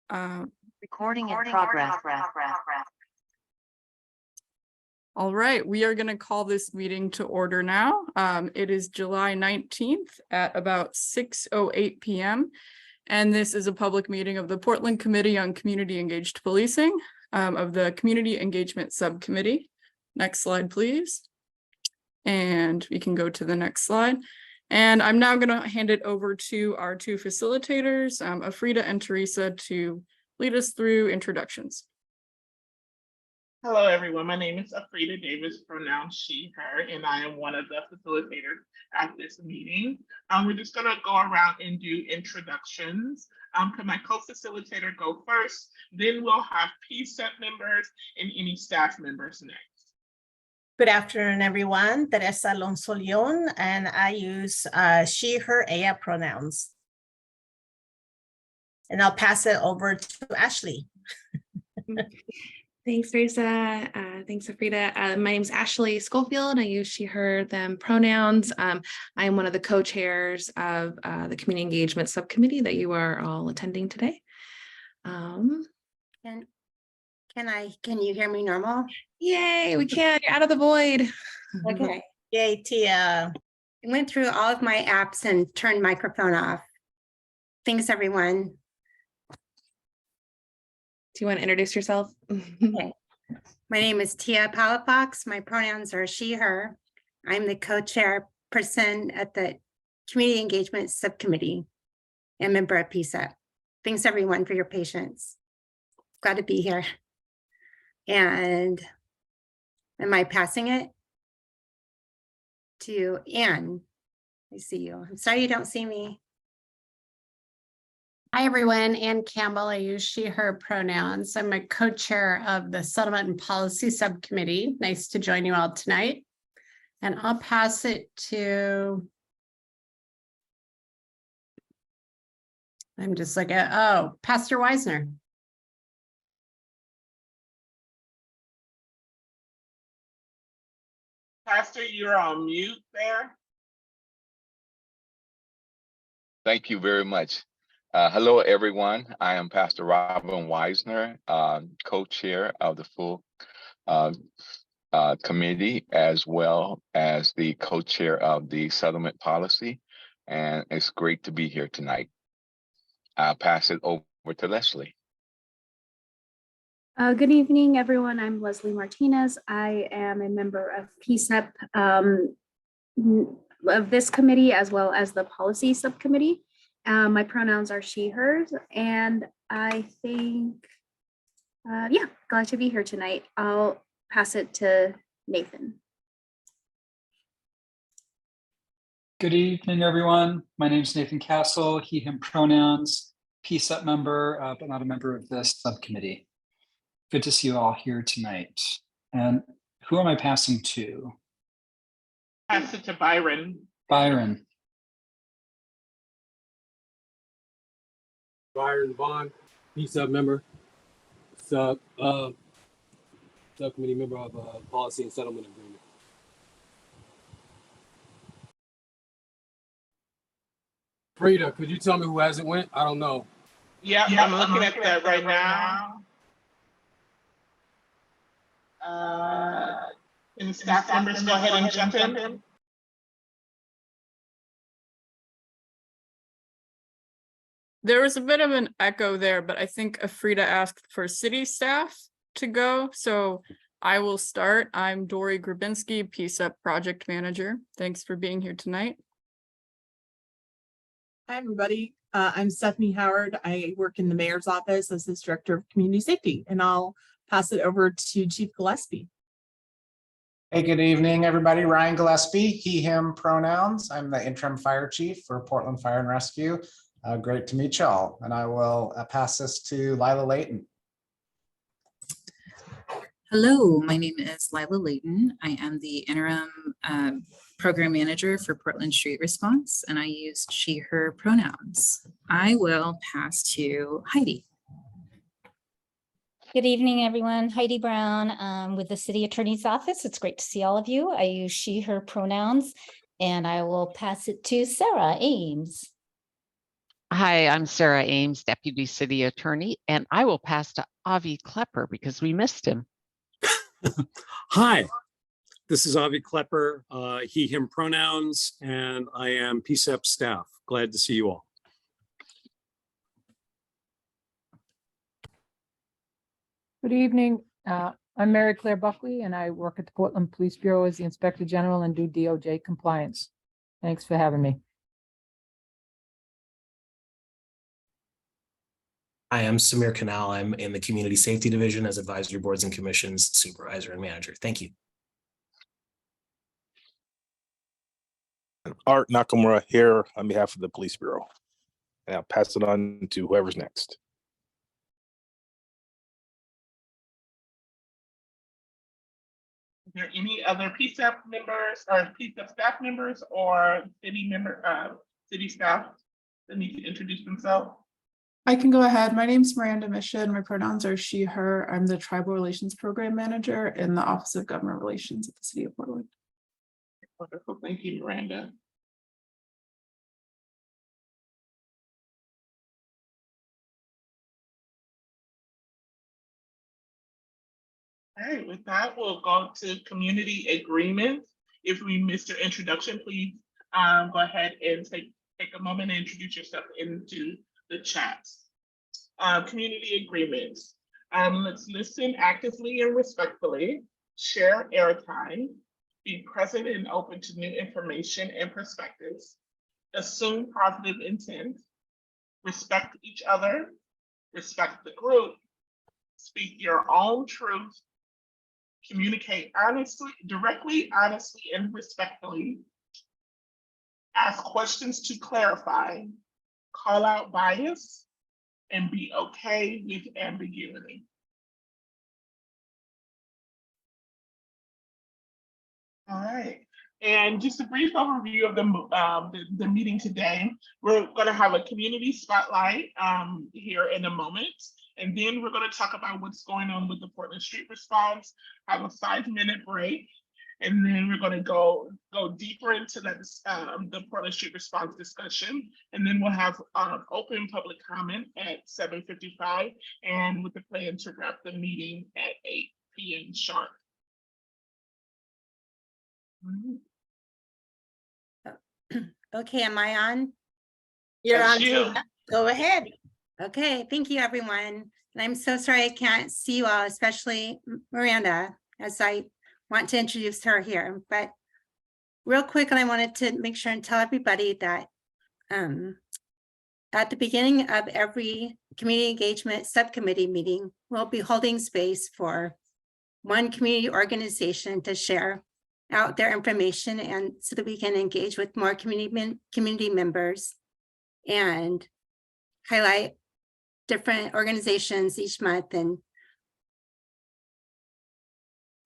Recording in progress. All right, we are going to call this meeting to order now. It is July 19th at about 6:08 p.m. And this is a public meeting of the Portland Committee on Community Engaged Policing of the Community Engagement Subcommittee. Next slide, please. And we can go to the next slide. And I'm now going to hand it over to our two facilitators, Afrida and Teresa, to lead us through introductions. Hello, everyone. My name is Afrida Davis, pronouns she, her, and I am one of the facilitators at this meeting. We're just going to go around and do introductions. Can my co-facilitator go first? Then we'll have PCCEP members and any staff members next. Good afternoon, everyone. Teresa Alonso Leon, and I use she, her, ella pronouns. And I'll pass it over to Ashley. Thanks, Teresa. Thanks, Afrida. My name is Ashley Schofield. I use she, her, them pronouns. I am one of the co-chairs of the Community Engagement Subcommittee that you are all attending today. Can you hear me normal? Yay, we can. You're out of the void. Okay. Yay, Tia. I went through all of my apps and turned microphone off. Thanks, everyone. Do you want to introduce yourself? Okay. My name is Tia Palafox. My pronouns are she, her. I'm the co-chairperson at the Community Engagement Subcommittee and member of PCCEP. Thanks, everyone, for your patience. Glad to be here. And am I passing it to Anne? I see you. I'm sorry you don't see me. Hi, everyone. Ann Campbell. I use she, her pronouns. I'm a co-chair of the Settlement and Policy Subcommittee. Nice to join you all tonight. And I'll pass it to, I'm just like, Pastor Weisner. Pastor, you're on mute there. Thank you very much. Hello, everyone. I am Pastor Robin Weisner, co-chair of the full committee, as well as the co-chair of the settlement policy. And it's great to be here tonight. I'll pass it over to Leslie. Good evening, everyone. I'm Leslie Martinez. I am a member of PCCEP of this committee, as well as the policy subcommittee. My pronouns are she, hers, and I think, glad to be here tonight. I'll pass it to Nathan. Good evening, everyone. My name is Nathan Castle, he, him pronouns, PCCEP member, but not a member of this subcommittee. Good to see you all here tonight. And who am I passing to? Pass it to Byron. Byron. Byron Vaughn, PCCEP member, subcommittee member of Policy and Settlement Agreement. Frida, could you tell me who hasn't went? I don't know. Yeah, I'm looking at that right now. And staff members, go ahead and jump in. There was a bit of an echo there, but I think Afrida asked for city staff to go. So I will start. I'm Dory Grabinski, PCCEP project manager. Thanks for being here tonight. Hi, everybody. I'm Stephanie Howard. I work in the mayor's office as the director of community safety, and I'll pass it over to Chief Gillespie. Hey, good evening, everybody. Ryan Gillespie, he, him pronouns. I'm the interim fire chief for Portland Fire and Rescue. Great to meet y'all. And I will pass this to Lila Layton. Hello, my name is Lila Layton. I am the interim program manager for Portland Street Response, and I use she, her pronouns. I will pass to Heidi. Good evening, everyone. Heidi Brown with the City Attorney's Office. It's great to see all of you. I use she, her pronouns, and I will pass it to Sarah Ames. Hi, I'm Sarah Ames, Deputy City Attorney, and I will pass to Avi Klepper because we missed him. Hi, this is Avi Klepper, he, him pronouns, and I am PCCEP staff. Glad to see you all. Good evening. I'm Mary Claire Buckley, and I work at the Portland Police Bureau as the Inspector General and do DOJ compliance. Thanks for having me. Hi, I'm Samir Kanal. I'm in the Community Safety Division as Advisory Boards and Commissions Supervisor and Manager. Thank you. Art Nakamura here on behalf of the Police Bureau. And I'll pass it on to whoever's next. Is there any other PCCEP members or PCCEP staff members or city staff that need to introduce themselves? I can go ahead. My name is Miranda Mission. My pronouns are she, her. I'm the Tribal Relations Program Manager in the Office of Government Relations at the City of Portland. Wonderful. Thank you, Miranda. All right, with that, we'll go to community agreements. If we missed your introduction, please go ahead and take a moment and introduce yourself into the chat. Community agreements. Let's listen actively and respectfully, share airtime, be present and open to new information and perspectives, assume positive intent, respect each other, respect the group, speak your own truth, communicate honestly, directly, honestly, and respectfully, ask questions to clarify, call out bias, and be okay with ambiguity. All right, and just a brief overview of the meeting today. We're going to have a community spotlight here in a moment, and then we're going to talk about what's going on with the Portland Street Response, have a 5-minute break, and then we're going to go deeper into that the Portland Street Response discussion, and then we'll have open public comment at 7:55, and with the plan to wrap the meeting at 8 p.m. sharp. Okay, am I on? You're That's on. you. Go ahead. Okay, thank you, everyone. And I'm so sorry I can't see you all, especially Miranda, as I want to introduce her here. But real quick, and I wanted to make sure and tell everybody that at the beginning of every community engagement subcommittee meeting, we'll be holding space for one community organization to share out their information, and so that we can engage with more community members and highlight different organizations each month, and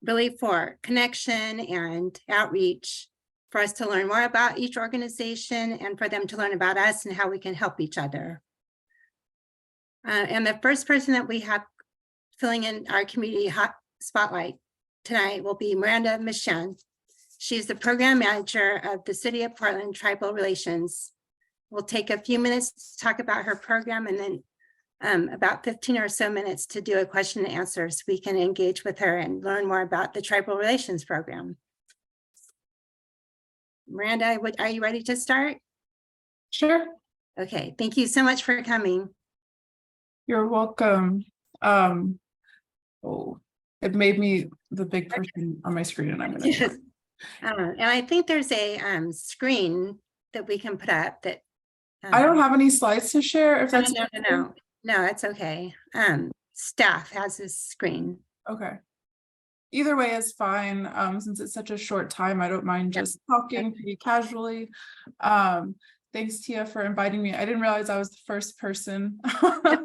really for connection and outreach for us to learn more about each organization and for them to learn about us and how we can help each other. And the first person that we have filling in our community hot spotlight tonight will be Miranda Mission. She's the program manager of the City of Portland Tribal Relations. We'll take a few minutes to talk about her program, and then about 15 or so minutes to do a question and answer so we can engage with her and learn more about the Tribal Relations program. Miranda, are you ready to start? Sure. Okay, thank you so much for coming. You're welcome. Oh, it made me the big person on my screen, and I'm going to. And I think there's a screen that we can put up that. I don't have any slides to share. If that's no, it's okay. Staff has this screen. Okay. Either way is fine. Since it's such a short time, I don't mind just talking pretty casually. Thanks, Tia, for inviting me. I didn't realize I was the first person to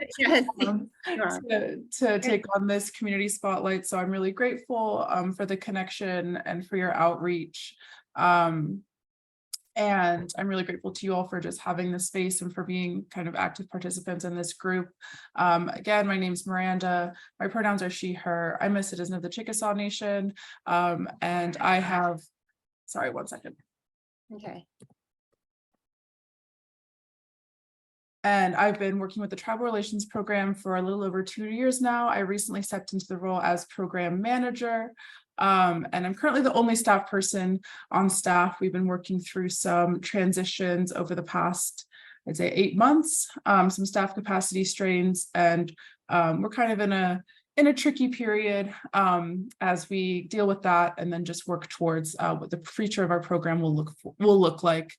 take on this community spotlight. So I'm really grateful for the connection and for your outreach. And I'm really grateful to you all for just having this space and for being kind of active participants in this group. Again, my name is Miranda. My pronouns are she, her. I'm a citizen of the Chickasaw Nation. And I have, sorry, 1 second. Okay. And I've been working with the Tribal Relations Program for a little over 2 years now. I recently stepped into the role as program manager. And I'm currently the only staff person on staff. We've been working through some transitions over the past, I'd say 8 months, some staff capacity strains, and we're kind of in a tricky period as we deal with that and then just work towards what the future of our program will look like.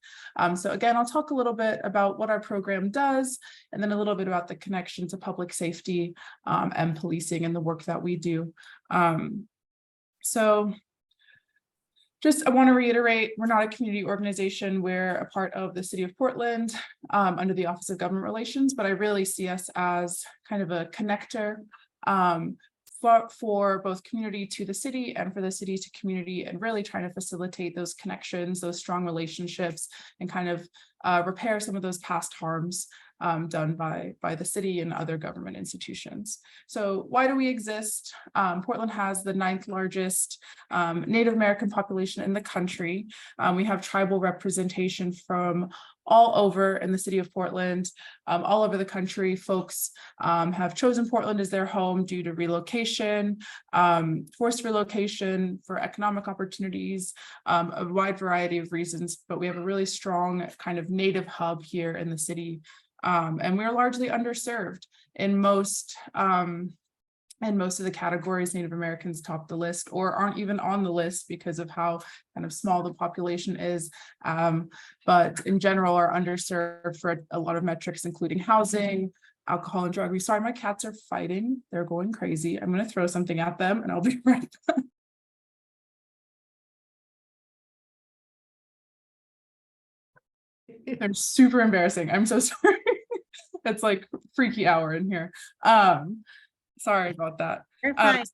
So again, I'll talk a little bit about what our program does and then a little bit about the connection to public safety and policing and the work that we do. So just I want to reiterate, we're not a community organization. We're a part of the City of Portland under the Office of Government Relations, but I really see us as kind of a connector for both community to the city and for the city to community, and really trying to facilitate those connections, those strong relationships, and kind of repair some of those past harms done by the city and other government institutions. So why do we exist? Portland has the 9th largest Native American population in the country. We have tribal representation from all over in the city of Portland, all over the country. Folks have chosen Portland as their home due to relocation, forced relocation, for economic opportunities, a wide variety of reasons, but we have a really strong kind of Native hub here in the city. And we're largely underserved in most of the categories. Native Americans top the list or aren't even on the list because of how kind of small the population is. But in general are underserved for a lot of metrics, including housing, alcohol and drug use. Sorry, my cats are fighting. They're going crazy. I'm going to throw something at them and I'll be right back. They're super embarrassing. I'm so sorry. It's like freaky hour in here. Sorry about that. You're fine.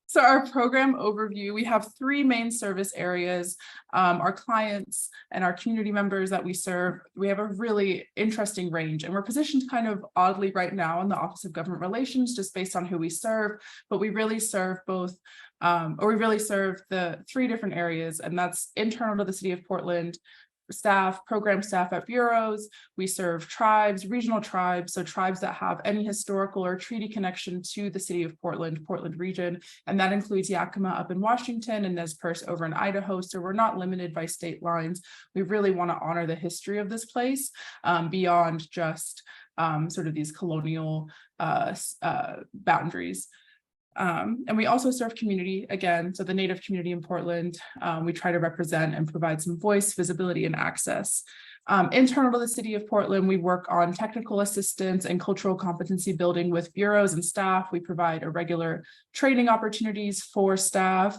So our program overview, we have 3 main service areas. Our clients and our community members that we serve, we have a really interesting range, and we're positioned kind of oddly right now in the Office of Government Relations just based on who we serve, but we really serve both, or we really serve the 3 different areas, and that's internal to the City of Portland, staff, program staff at bureaus. We serve tribes, regional tribes, so tribes that have any historical or treaty connection to the City of Portland, Portland region, and that includes Yakima up in Washington and Nez Perce over in Idaho. So we're not limited by state lines. We really want to honor the history of this place beyond just sort of these colonial boundaries. And we also serve community again, so the Native community in Portland. We try to represent and provide some voice, visibility, and access. Internal to the City of Portland, we work on technical assistance and cultural competency building with bureaus and staff. We provide irregular training opportunities for staff.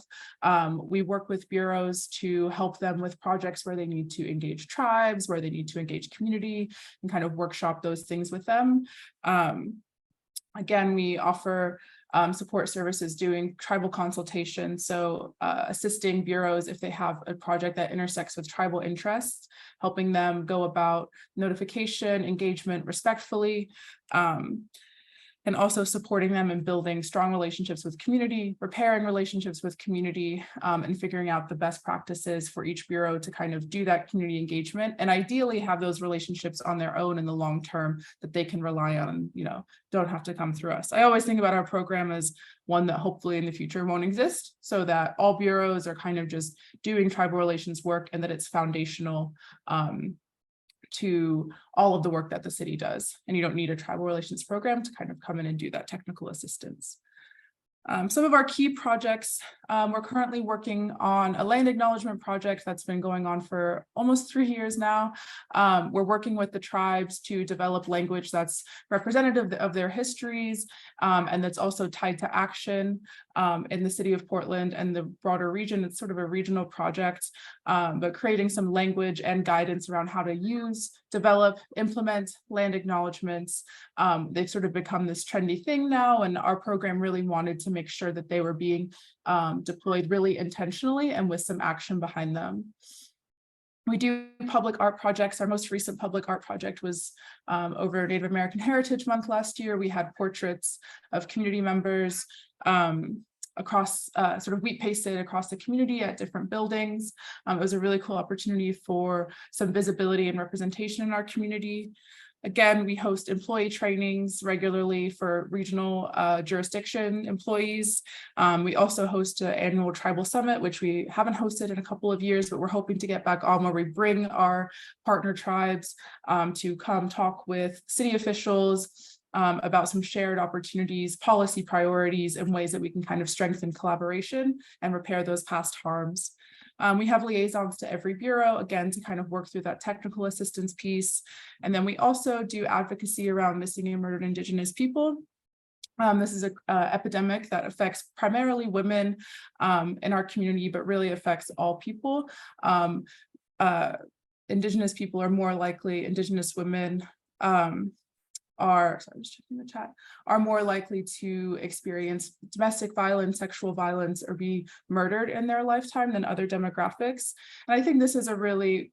We work with bureaus to help them with projects where they need to engage tribes, where they need to engage community, and kind of workshop those things with them. Again, we offer support services doing tribal consultation, so assisting bureaus if they have a project that intersects with tribal interests, helping them go about notification, engagement respectfully, and also supporting them in building strong relationships with community, repairing relationships with community, and figuring out the best practices for each bureau to kind of do that community engagement, and ideally have those relationships on their own in the long term that they can rely on, don't have to come through us. I always think about our program as one that hopefully in the future won't exist, so that all bureaus are kind of just doing tribal relations work and that it's foundational to all of the work that the city does. And you don't need a tribal relations program to kind of come in and do that technical assistance. Some of our key projects, we're currently working on a land acknowledgement project that's been going on for almost 3 years now. We're working with the tribes to develop language that's representative of their histories, and that's also tied to action in the City of Portland and the broader region. It's sort of a regional project, but creating some language and guidance around how to use, develop, implement land acknowledgements. They've sort of become this trendy thing now, and our program really wanted to make sure that they were being deployed really intentionally and with some action behind them. We do public art projects. Our most recent public art project was over Native American Heritage Month last year. We had portraits of community members across sort of wheat pasted across the community at different buildings. It was a really cool opportunity for some visibility and representation in our community. Again, we host employee trainings regularly for regional jurisdiction employees. We also host an annual tribal summit, which we haven't hosted in a couple of years, but we're hoping to get back on, where we bring our partner tribes to come talk with city officials about some shared opportunities, policy priorities, and ways that we can kind of strengthen collaboration and repair those past harms. We have liaisons to every bureau, again, to kind of work through that technical assistance piece. And then we also do advocacy around missing and murdered Indigenous people. This is an epidemic that affects primarily women in our community, but really affects all people. Indigenous people are more likely, Indigenous women are more likely to experience domestic violence, sexual violence, or be murdered in their lifetime than other demographics. And I think this is a really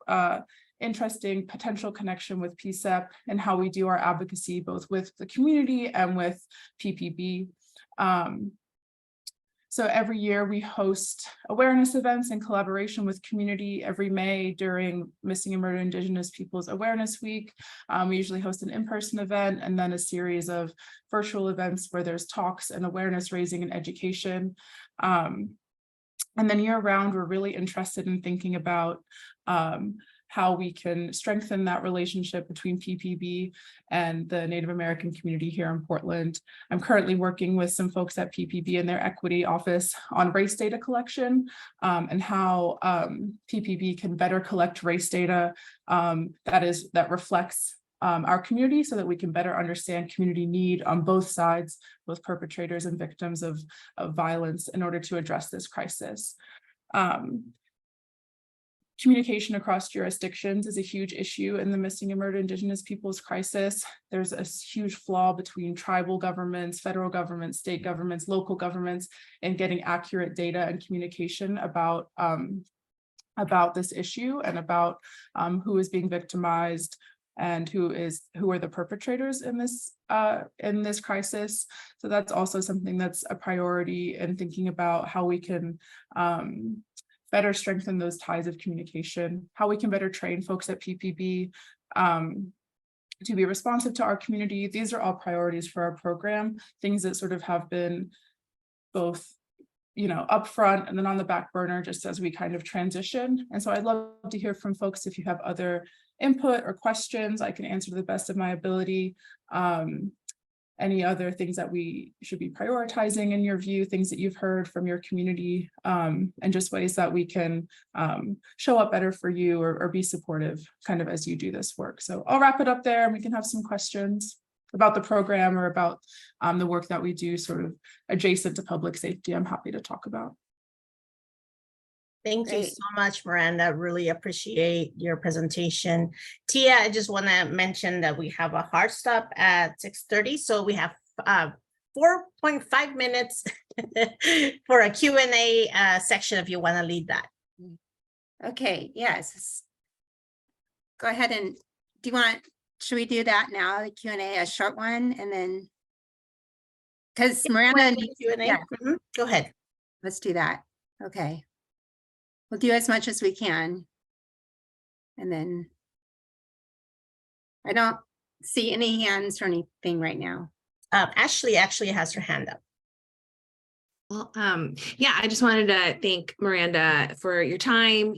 interesting potential connection with PCCEP and how we do our advocacy, both with the community and with PPB. So every year we host awareness events in collaboration with community every May during Missing and Murdered Indigenous Peoples Awareness Week. We usually host an in-person event and then a series of virtual events where there's talks and awareness raising and education. And then year round, we're really interested in thinking about how we can strengthen that relationship between PPB and the Native American community here in Portland. I'm currently working with some folks at PPB in their equity office on race data collection and how PPB can better collect race data that reflects our community, so that we can better understand community need on both sides, both perpetrators and victims of violence, in order to address this crisis. Communication across jurisdictions is a huge issue in the missing and murdered Indigenous peoples crisis. There's a huge flaw between tribal governments, federal governments, state governments, local governments, in getting accurate data and communication about this issue and about who is being victimized and who are the perpetrators in this crisis. So that's also something that's a priority in thinking about how we can better strengthen those ties of communication, how we can better train folks at PPB to be responsive to our community. These are all priorities for our program, things that sort of have been both, upfront and then on the back burner just as we kind of transition. And so I'd love to hear from folks if you have other input or questions. I can answer to the best of my ability. Any other things that we should be prioritizing in your view, things that you've heard from your community, and just ways that we can show up better for you or be supportive kind of as you do this work. So I'll wrap it up there and we can have some questions about the program or about the work that we do sort of adjacent to public safety. I'm happy to talk about. Thank you so much, Miranda. Really appreciate your presentation. Tia, I just want to mention that we have a hard stop at 6:30, so we have 4.5 minutes for a Q&A section if you want to lead that. Okay, yes. Go ahead and should we do that now, the Q&A, a short one, and then, because Miranda needs Q&A. Yeah. Go ahead. Let's do that. Okay. We'll do as much as we can. And then I don't see any hands or anything right now. Ashley actually has her hand up. Well, yeah, I just wanted to thank Miranda for your time.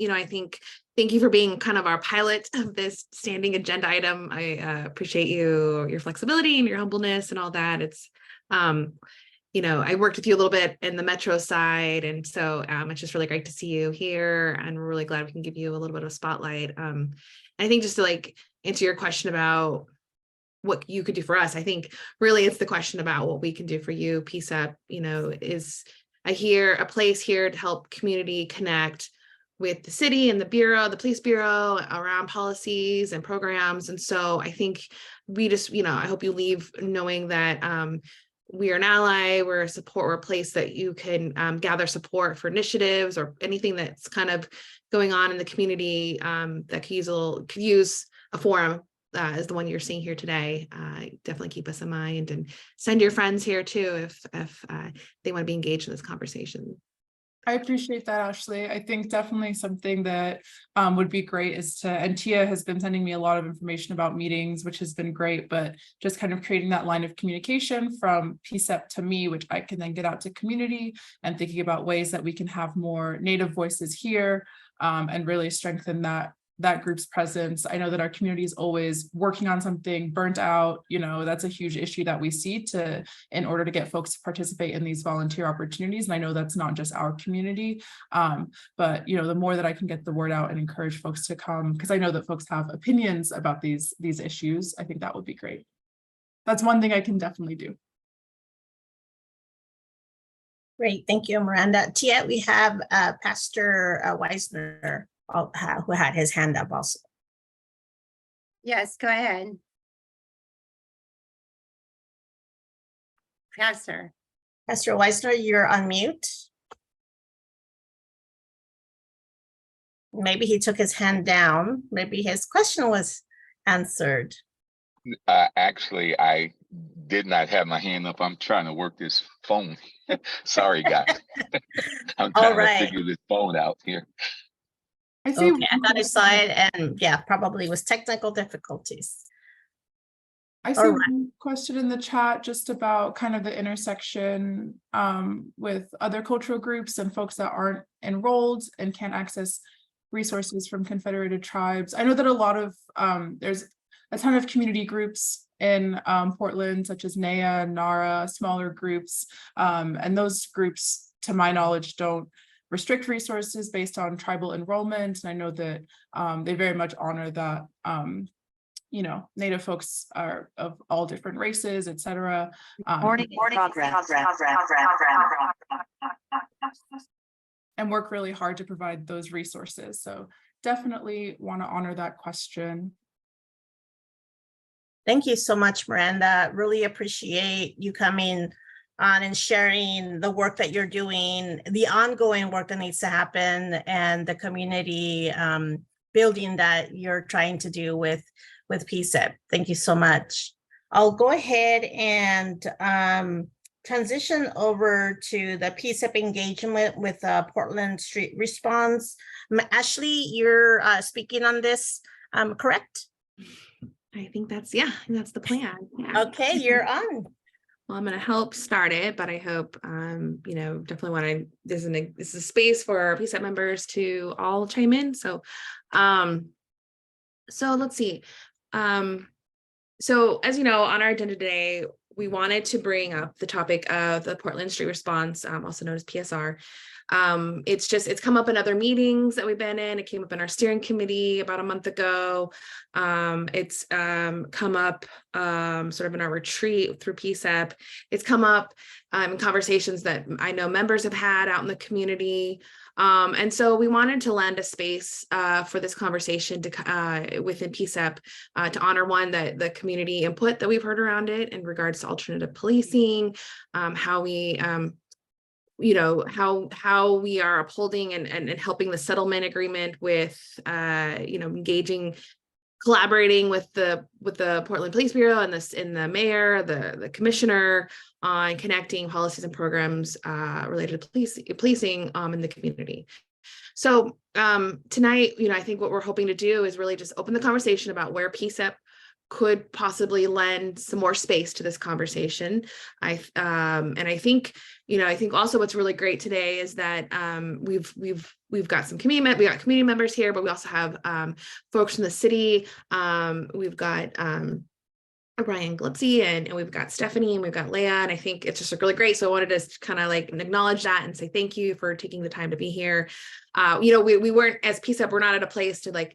Thank you for being kind of our pilot of this standing agenda item. I appreciate your flexibility and your humbleness and all that. It's, I worked with you a little bit in the Metro side, and so it's just really great to see you here, and we're really glad we can give you a little bit of a spotlight. I think just to answer your question about what you could do for us, I think really it's the question about what we can do for you. PCCEP, is a place here to help community connect with the city and the bureau, the police bureau, around policies and programs. And so I think we just, I hope you leave knowing that we are an ally, we're a support, we're a place that you can gather support for initiatives or anything that's kind of going on in the community that could use a forum as the one you're seeing here today, definitely keep us in mind and send your friends here too if they want to be engaged in this conversation. I appreciate that, Ashley. I think definitely something that would be great is and Tia has been sending me a lot of information about meetings, which has been great, but just kind of creating that line of communication from PCCEP to me, which I can then get out to community, and thinking about ways that we can have more Native voices here and really strengthen that group's presence. I know that our community is always working on something, burnt out, that's a huge issue that we see in order to get folks to participate in these volunteer opportunities. And I know that's not just our community, but the more that I can get the word out and encourage folks to come, because I know that folks have opinions about these issues, I think that would be great. That's one thing I can definitely do. Great, thank you, Miranda. Tia, we have Pastor Weisner who had his hand up also. Yes, go ahead. Pastor Weisner, you're on mute. Maybe he took his hand down. Maybe his question was answered. Actually, I did not have my hand up. I'm trying to work this phone. Sorry, guys. I'm trying to figure this phone out here. I see. Okay, I thought I saw it, and yeah, probably was technical difficulties. I see one question in the chat just about kind of the intersection with other cultural groups and folks that aren't enrolled and can't access resources from Confederated Tribes. I know that a lot of there's a ton of community groups in Portland, such as NAA, NARA, smaller groups, and those groups, to my knowledge, don't restrict resources based on tribal enrollment. And I know that they very much honor that, Native folks are of all different races, et cetera. And work really hard to provide those resources. So definitely want to honor that question. Thank you so much, Miranda. Really appreciate you coming on and sharing the work that you're doing, the ongoing work that needs to happen, and the community building that you're trying to do with PCCEP. Thank you so much. I'll go ahead and transition over to the PCCEP engagement with Portland Street Response. Ashley, you're speaking on this, correct? I think that's the plan. Yeah. Okay, you're on. Well, I'm going to help start it, but I hope, definitely want to, this is a space for PCCEP members to all chime in. So let's see. So as you know, on our agenda today, we wanted to bring up the topic of the Portland Street Response, also known as PSR. It's come up in other meetings that we've been in. It came up in our steering committee about a month ago. It's come up sort of in our retreat through PCCEP. It's come up in conversations that I know members have had out in the community. And so we wanted to lend a space for this conversation to within PCCEP to honor the community input that we've heard around it in regards to alternative policing, how we how we are upholding and helping the settlement agreement with engaging, collaborating with the Portland Police Bureau and the mayor, the commissioner on connecting policies and programs related to policing in the community. So tonight, I think what we're hoping to do is really just open the conversation about where PCCEP could possibly lend some more space to this conversation. I think also what's really great today is that we've got some community members here, but we also have folks from the city. We've got Ryan Glipsy and we've got Stephanie and we've got Leah, and I think it's just really great. So I wanted to kind of acknowledge that and say thank you for taking the time to be here. We weren't, as PCCEP, we're not at a place to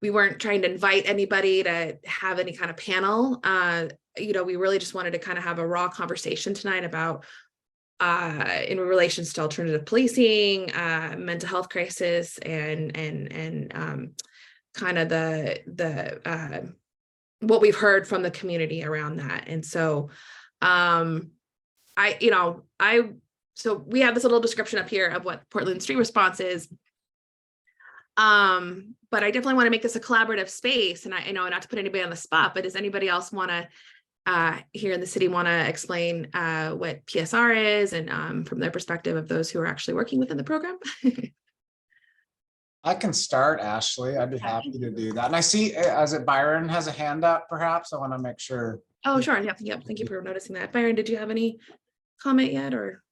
we weren't trying to invite anybody to have any kind of panel. We really just wanted to kind of have a raw conversation tonight about in relations to alternative policing, mental health crisis, and kind of the what we've heard from the community around that. And so so we have this little description up here of what Portland Street Response is. But I definitely want to make this a collaborative space, and I know not to put anybody on the spot, but does anybody else want to here in the city want to explain what PSR is and from their perspective of those who are actually working within the program? I can start, Ashley. I'd be happy to do that. And I see, as it Byron has a hand up, perhaps. I want to make sure. Oh, sure. Yep. Yep. Thank you for noticing that. Byron, did you have any comment yet or?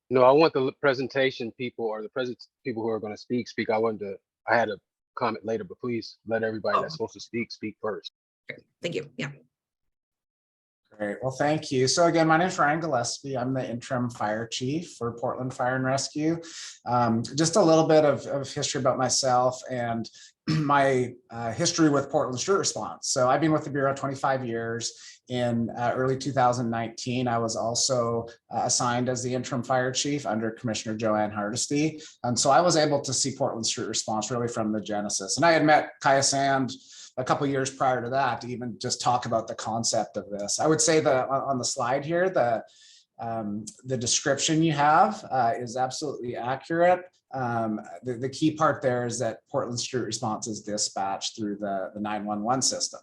No, I want the presentation people or the present people who are going to speak. I had a comment later, but please let everybody that's supposed to speak first. Thank you. Yeah. Great. Well, thank you. So again, my name is Ryan Gillespie. I'm the interim fire chief for Portland Fire and Rescue. Just a little bit of history about myself and my history with Portland Street Response. So I've been with the Bureau 25 years. In early 2019, I was also assigned as the interim fire chief under Commissioner Joanne Hardesty. And so I was able to see Portland Street Response really from the genesis. And I had met Kaya Sand a couple of years prior to that to even just talk about the concept of this. I would say that on the slide here, the description you have is absolutely accurate. The key part there is that Portland Street Response is dispatched through the 911 system.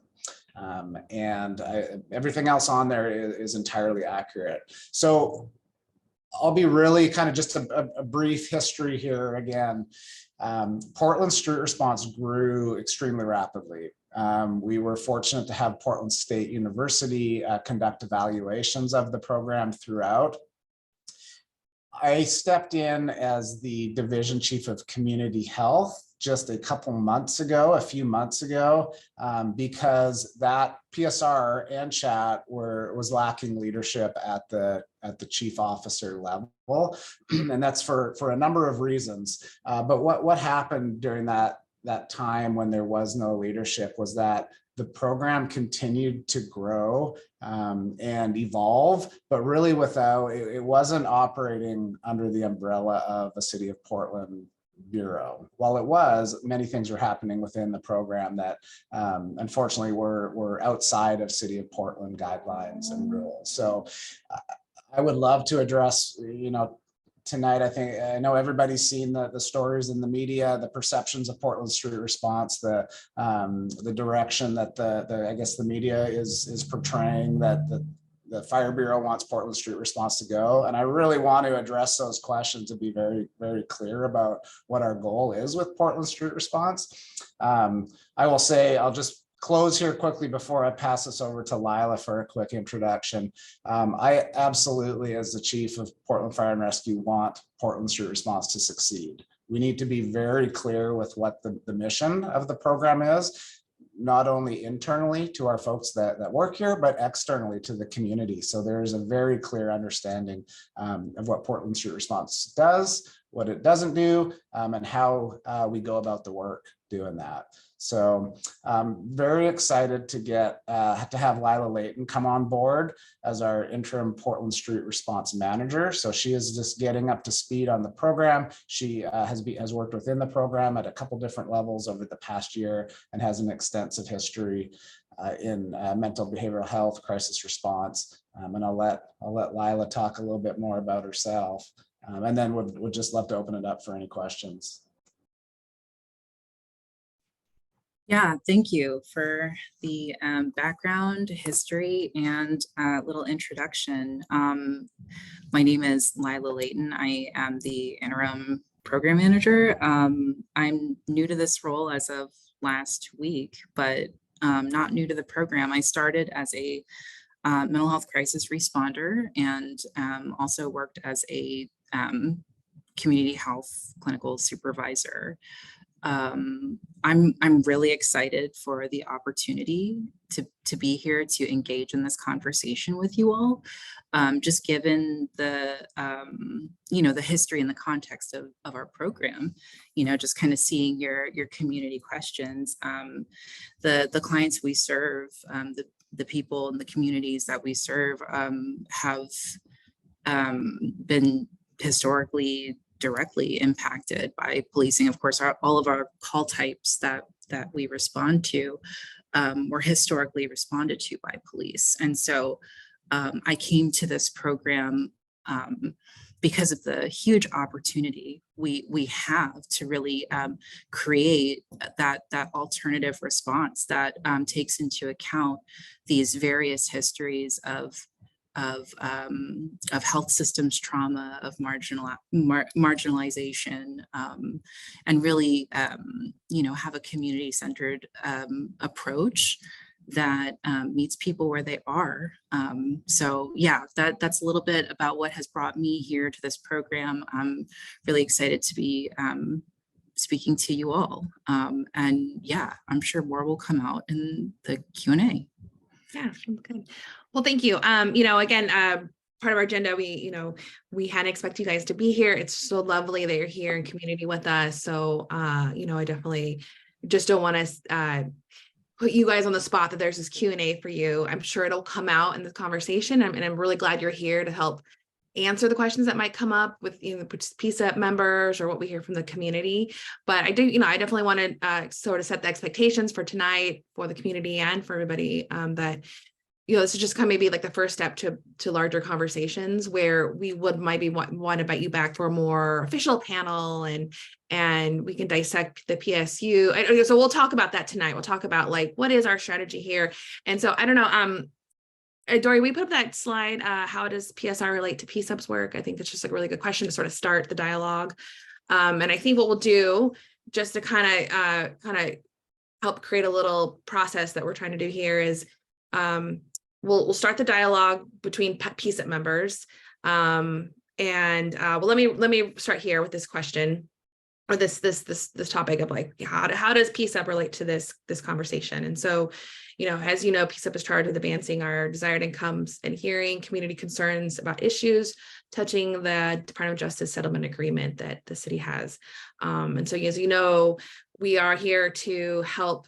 Everything else on there is entirely accurate. So I'll be really kind of just a brief history here again. Portland Street Response grew extremely rapidly. We were fortunate to have Portland State University conduct evaluations of the program throughout. I stepped in as the division chief of community health just a few months ago, because that PSR and chat was lacking leadership at the chief officer level, and that's for a number of reasons. But what happened during that time when there was no leadership was that the program continued to grow and evolve, but really it wasn't operating under the umbrella of the City of Portland Bureau. While it was, many things were happening within the program that unfortunately were outside of City of Portland guidelines and rules. So I would love to address, tonight, I know everybody's seen the stories in the media, the perceptions of Portland Street Response, the direction that I guess the media is portraying that the Fire Bureau wants Portland Street Response to go. And I really want to address those questions and be very, very clear about what our goal is with Portland Street Response. I will say, I'll just close here quickly before I pass this over to Lila for a quick introduction. I absolutely, as the chief of Portland Fire and Rescue, want Portland Street Response to succeed. We need to be very clear with what the mission of the program is, not only internally to our folks that work here, but externally to the community. So there is a very clear understanding of what Portland Street Response does, what it doesn't do, and how we go about the work doing that. So very excited to have Lila Layton come on board as our interim Portland Street Response manager. So she is just getting up to speed on the program. She has worked within the program at a couple different levels over the past year and has an extensive history in mental behavioral health, crisis response. And I'll let Lila talk a little bit more about herself. And then would just love to open it up for any questions. Yeah, thank you for the background, history, and little introduction. My name is Lila Layton. I am the interim program manager. I'm new to this role as of last week, but not new to the program. I started as a mental health crisis responder and also worked as a community health clinical supervisor. I'm really excited for the opportunity to be here to engage in this conversation with you all. Just given the the history and the context of our program, just kind of seeing your community questions, the clients we serve, the people in the communities that we serve have been historically directly impacted by policing. Of course, all of our call types that we respond to were historically responded to by police. And so I came to this program because of the huge opportunity we have to really create that alternative response that takes into account these various histories of health systems trauma, of marginalization, and really, have a community-centered approach that meets people where they are. So yeah, that's a little bit about what has brought me here to this program. I'm really excited to be speaking to you all. And yeah, I'm sure more will come out in the Q&A. Yeah, sounds good. Well, thank you. Again, part of our agenda, we hadn't expected you guys to be here. It's so lovely that you're here in community with us. So, I definitely just don't want to put you guys on the spot that there's this Q&A for you. I'm sure it'll come out in the conversation. And I'm really glad you're here to help answer the questions that might come up with PCCEP members or what we hear from the community. But I definitely want to sort of set the expectations for tonight for the community and for everybody that, this is just kind of maybe like the first step to larger conversations where we would maybe want to invite you back for a more official panel and we can dissect the PSU. So we'll talk about that tonight. We'll talk about like, what is our strategy here? And so I don't know, Dory, we put up that slide, how does PSR relate to PCCEP's work? I think it's just a really good question to sort of start the dialogue. And I think what we'll do just to kind of help create a little process that we're trying to do here is we'll start the dialogue between PCCEP members. Well, let me start here with this question or this topic of like, how does PCCEP relate to this conversation? And so, as you know, PCCEP is charged with advancing our desired outcomes and hearing community concerns about issues touching the Department of Justice settlement agreement that the city has. And so, as you know, we are here to help.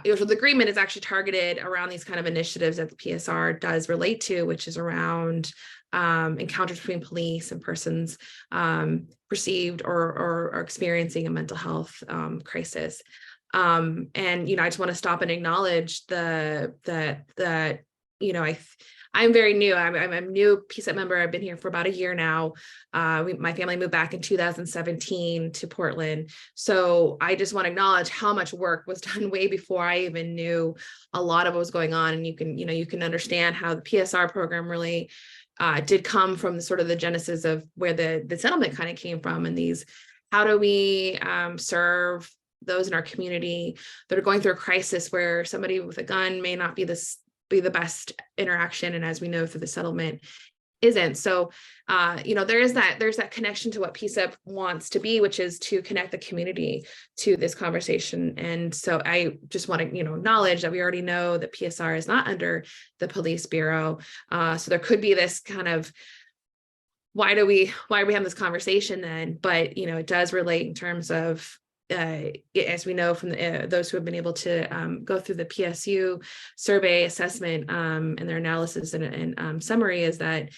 So the agreement is actually targeted around these kind of initiatives that the PSR does relate to, which is around encounters between police and persons perceived or experiencing a mental health crisis. And, I just want to stop and acknowledge that I'm very new. I'm a new PCCEP member. I've been here for about a year now. My family moved back in 2017 to Portland. So I just want to acknowledge how much work was done way before I even knew a lot of what was going on. And you can understand how the PSR program really did come from the sort of the genesis of where the settlement kind of came from. And how do we serve those in our community that are going through a crisis where somebody with a gun may not be the best interaction, and as we know through the settlement isn't. So there's that connection to what PCCEP wants to be, which is to connect the community to this conversation. And so I just want to acknowledge that we already know that PSR is not under the police bureau. So there could be this kind of why are we having this conversation then? But it does relate in terms of as we know from those who have been able to go through the PSU survey assessment and their analysis and summary is that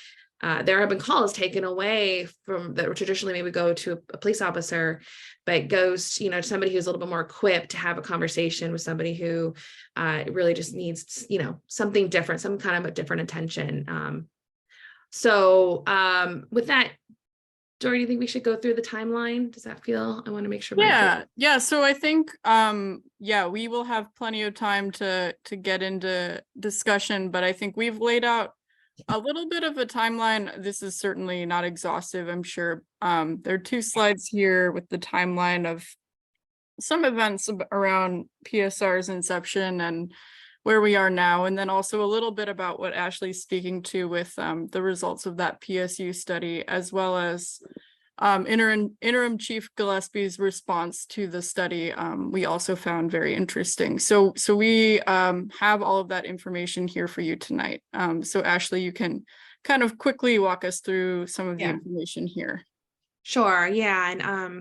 there have been calls taken away from that would traditionally maybe go to a police officer, but goes to somebody who's a little bit more equipped to have a conversation with somebody who really just needs something different, some kind of a different attention. So with that, Dory, do you think we should go through the timeline? Does that feel? I want to make sure. Yeah. So I think, we will have plenty of time to get into discussion, but I think we've laid out a little bit of a timeline. This is certainly not exhaustive, I'm sure. There are 2 slides here with the timeline of some events around PSR's inception and where we are now, and then also a little bit about what Ashley's speaking to with the results of that PSU study, as well as Interim Chief Gillespie's response to the study. We also found very interesting. So we have all of that information here for you tonight. So Ashley, you can kind of quickly walk us through some of the information here. Sure. Yeah. And I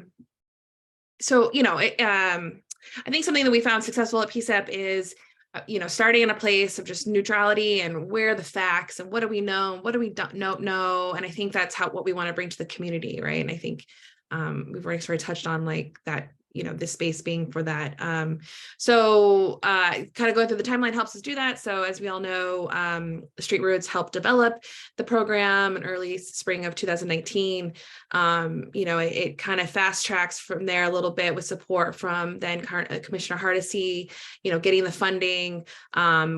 think something that we found successful at PCCEP is starting in a place of just neutrality and where are the facts and what do we know, what do we don't know. And I think that's what we want to bring to the community, right? And I think we've already sort of touched on like that this space being for that. So kind of going through the timeline helps us do that. So as we all know, the Street Roots helped develop the program in early spring of 2019. It kind of fast tracks from there a little bit with support from then Commissioner Hardesty, getting the funding,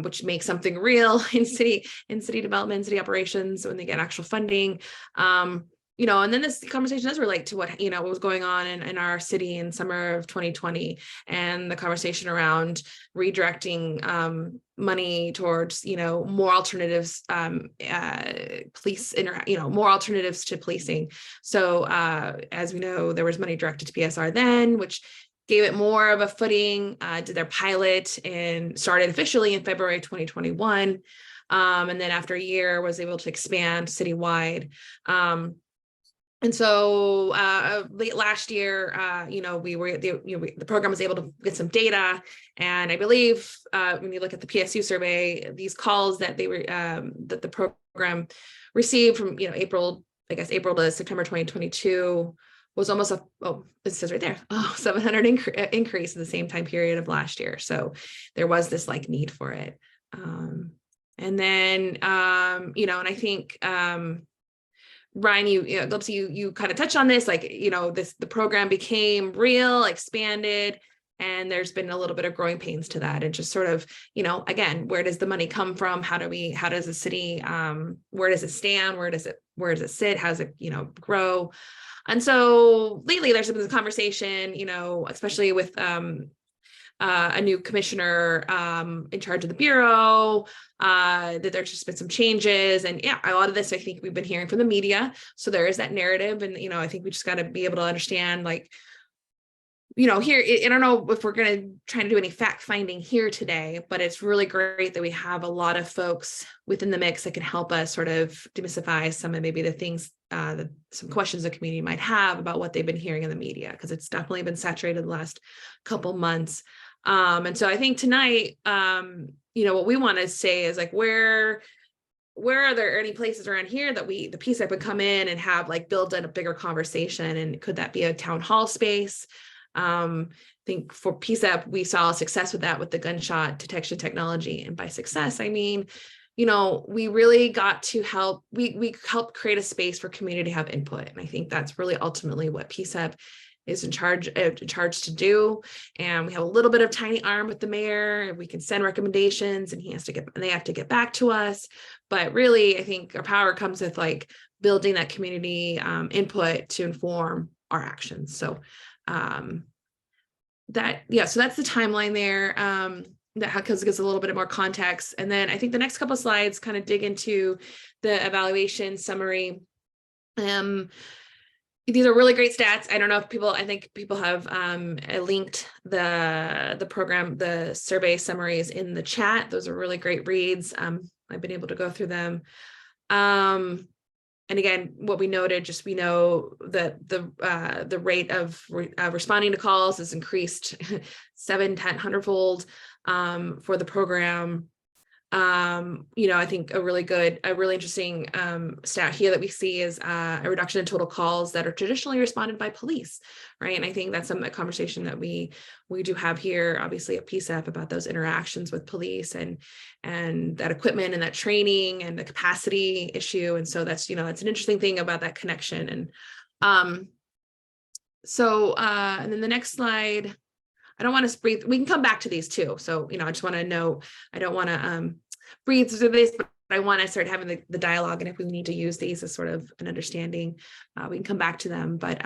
which makes something real in city development, city operations when they get actual funding. And then this conversation does relate to what was going on in our city in summer of 2020, and the conversation around redirecting money towards, more alternatives, more alternatives to policing. So as we know, there was money directed to PSR then, which gave it more of a footing, did their pilot and started officially in February 2021. And then after a year was able to expand citywide. And so late last year, the program was able to get some data, and I believe when you look at the PSU survey, these calls that that the program received from April to September 2022 was almost it says right there, 700 increase in the same time period of last year. So there was this need for it, and then and I think. Ryan, you kind of touched on this, the program became real, expanded, and there's been a little bit of growing pains to that. And just sort of, again, where does the money come from? How does the city, where does it stand? Where does it sit? How does it, grow? And so lately there's been this conversation, especially with a new commissioner in charge of the bureau, that there's just been some changes, and a lot of this I think we've been hearing from the media. So there is that narrative, and I think we just got to be able to understand, here, I don't know if we're going to try to do any fact finding here today, but it's really great that we have a lot of folks within the mix that can help us sort of demystify some of maybe the things, some questions the community might have about what they've been hearing in the media, because it's definitely been saturated the last couple months. And so I think tonight, what we want to say is where are there any places around here that the PCCEP would come in and have build in a bigger conversation, and could that be a town hall space? I think for PCCEP, we saw success with that with the gunshot detection technology, and by success, I mean, we really got to help, we helped create a space for community to have input. And I think that's really ultimately what PCCEP is in charge to do. And we have a little bit of tiny arm with the mayor. We can send recommendations, and they have to get back to us. But really, I think our power comes with building that community input to inform our actions. So so that's the timeline there. That gives a little bit more context. And then I think the next couple of slides kind of dig into the evaluation summary. These are really great stats. I think people have linked the program, the survey summaries in the chat. Those are really great reads. I've been able to go through them. And again, what we noted, we know that the rate of responding to calls has increased 7, 10, 100-fold for the program. I think a really interesting stat here that we see is a reduction in total calls that are traditionally responded by police, right? And I think that's a conversation that we do have here, obviously at PCCEP, about those interactions with police and that equipment and that training and the capacity issue. And so that's that's an interesting thing about that connection. And and then the next slide. I don't want to breathe. We can come back to these too. So, I just want to know, I don't want to breathe through this, but I want to start having the dialogue. And if we need to use these as sort of an understanding, we can come back to them. But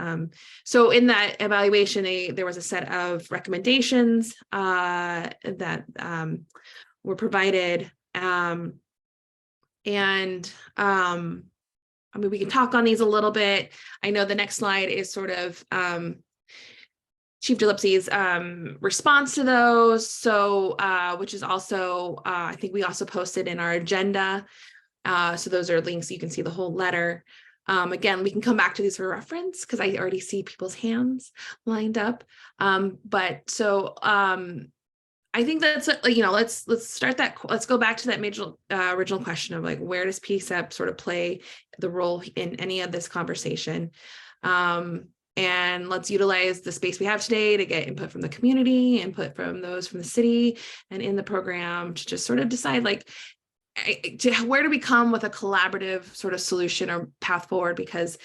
so in that evaluation, there was a set of recommendations that were provided. We can talk on these a little bit. I know the next slide is sort of Chief Gillespie's response to those. So, which is also, I think we also posted in our agenda. So those are links, you can see the whole letter. Again, we can come back to these for reference because I already see people's hands lined up. I think that's, let's start that. Let's go back to that original question of where does PCCEP sort of play the role in any of this conversation? And let's utilize the space we have today to get input from the community, input from those from the city and in the program to just sort of decide like, where do we come with a collaborative sort of solution or path forward? Because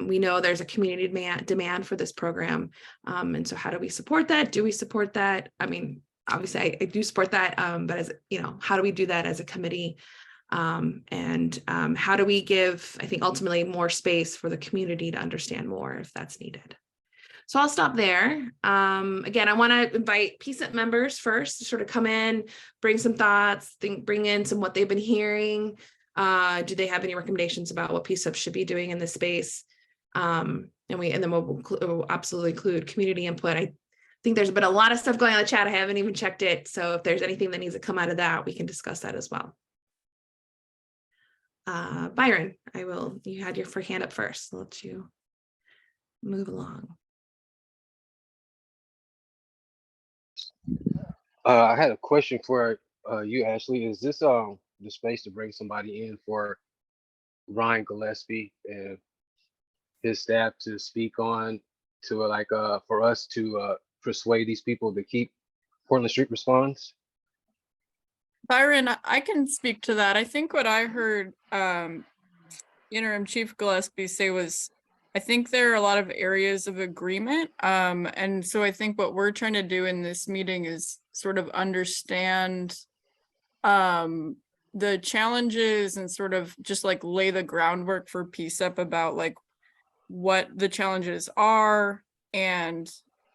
we know there's a community demand for this program. And so how do we support that? Do we support that? I mean, obviously I do support that, but as you know, how do we do that as a committee? And how do we give, I think, ultimately more space for the community to understand more if that's needed. So I'll stop there. Again, I want to invite PCCEP members first to sort of come in, bring some thoughts, bring in some what they've been hearing. Do they have any recommendations about what PCCEP should be doing in this space? And then we'll absolutely include community input. I think there's been a lot of stuff going on in the chat. I haven't even checked it. So if there's anything that needs to come out of that, we can discuss that as well. Byron, you had your hand up first. I'll let you move along. I had a question for you, Ashley. Is this the space to bring somebody in for Ryan Gillespie and his staff to speak on for us to persuade these people to keep Portland Street Response? Byron, I can speak to that. I think what I heard Interim Chief Gillespie say was, I think there are a lot of areas of agreement. And so I think what we're trying to do in this meeting is sort of understand the challenges and sort of just like lay the groundwork for PCCEP about like what the challenges are and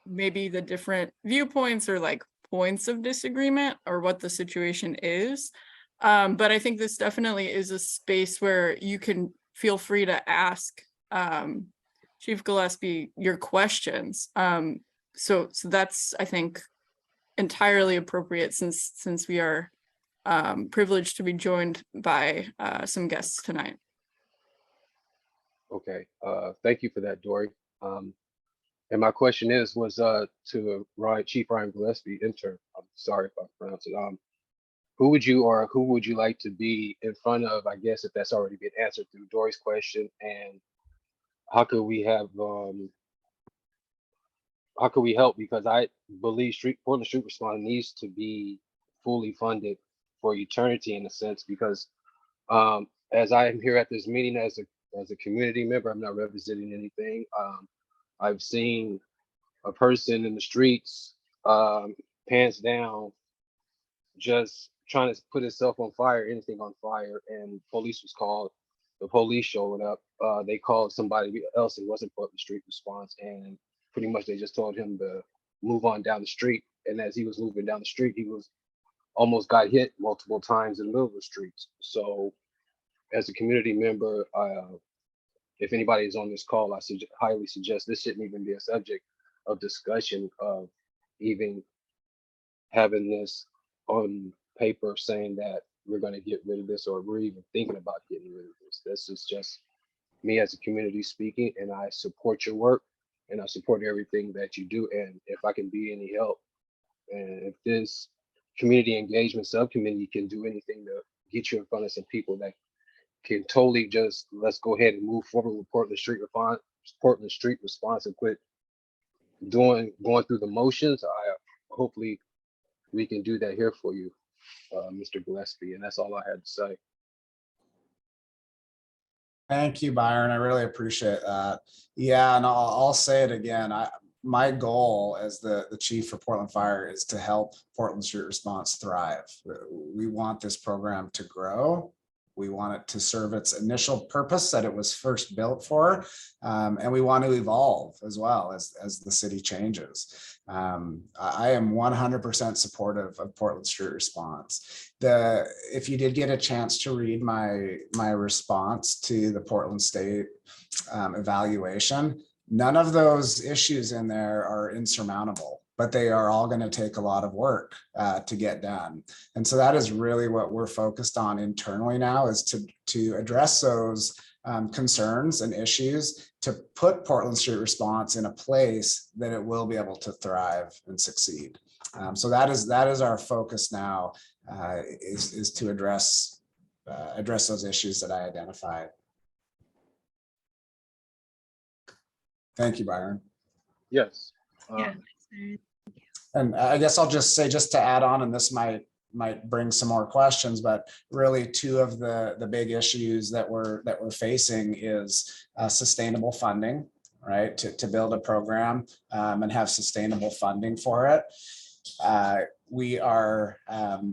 maybe the different viewpoints or like points of disagreement or what the situation is. But I think this definitely is a space where you can feel free to ask Chief Gillespie your questions. So that's, I think, entirely appropriate since we are privileged to be joined by some guests tonight. Okay, thank you for that, Dory. And my question was to Chief Ryan Gillespie, intern. I'm sorry if I pronounced it. Who would you like to be in front of? I guess if that's already been answered through Dory's question, and how could we have how could we help? Because I believe Portland Street Response needs to be fully funded for eternity in a sense, because as I am here at this meeting as a community member, I'm not representing anything. I've seen a person in the streets, pants down, just trying to put himself on fire, anything on fire, and police was called. The police showed up. They called somebody else. It wasn't Portland Street Response, and pretty much they just told him to move on down the street. And as he was moving down the street, he was almost got hit multiple times in the middle of the streets. So, as a community member, if anybody is on this call, I highly suggest this shouldn't even be a subject of discussion of even having this on paper saying that we're going to get rid of this or we're even thinking about getting rid of this. This is just me as a community speaking, and I support your work and I support everything that you do. And if I can be any help, and if this community engagement subcommittee can do anything to get you in front of some people that can totally just, let's go ahead and move forward with Portland Street Response and quit going through the motions. Hopefully we can do that here for you, Mr. Gillespie, and that's all I had to say. Thank you, Byron. I really appreciate that. Yeah, and I'll say it again. My goal as the chief for Portland Fire is to help Portland Street Response thrive. We want this program to grow. We want it to serve its initial purpose that it was first built for, and we want to evolve as well as the city changes. I am 100% supportive of Portland Street Response. If you did get a chance to read my response to the Portland State evaluation, none of those issues in there are insurmountable, but they are all going to take a lot of work to get done. And so that is really what we're focused on internally now, is to address those concerns and issues, to put Portland Street Response in a place that it will be able to thrive and succeed. So that is our focus now, is to address those issues that I identified. Thank you, Byron. Yes. Yeah. And I guess I'll just say, just to add on, and this might bring some more questions, but really two of the big issues that we're facing is sustainable funding, right? To build a program and have sustainable funding for it. We are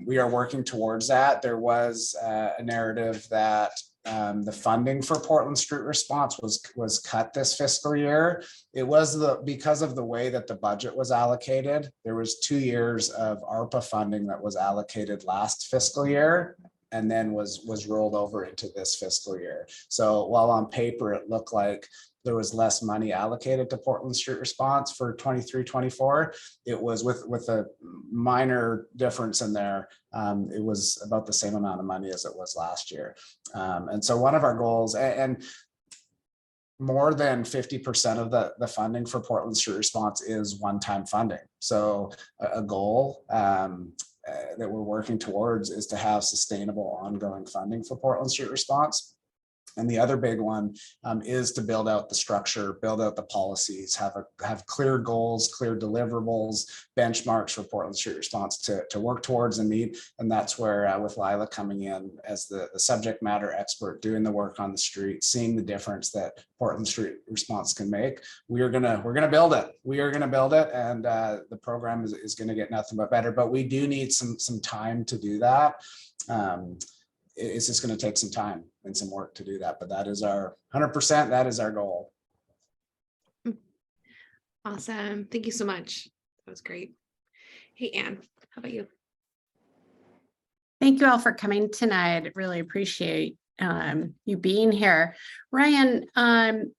working towards that. There was a narrative that the funding for Portland Street Response was cut this fiscal year. It was because of the way that the budget was allocated. There was 2 years of ARPA funding that was allocated last fiscal year and then was rolled over into this fiscal year. So while on paper it looked like there was less money allocated to Portland Street Response for 23-24, it was with a minor difference in there. It was about the same amount of money as it was last year. And so one of our goals, and more than 50% of the funding for Portland Street Response is one-time funding. So a goal that we're working towards is to have sustainable ongoing funding for Portland Street Response. And the other big one is to build out the structure, build out the policies, have clear goals, clear deliverables, benchmarks for Portland Street Response to work towards and meet. And that's where with Lila coming in as the subject matter expert, doing the work on the street, seeing the difference that Portland Street Response can make, we're gonna build it. We are gonna build it, and the program is gonna get nothing but better. But we do need some time to do that. It's just going to take some time and some work to do that, but that is our 100%. That is our goal. Awesome. Thank you so much. That was great. Hey, Anne, how about you? Thank you all for coming tonight. Really appreciate you being here. Ryan, I'm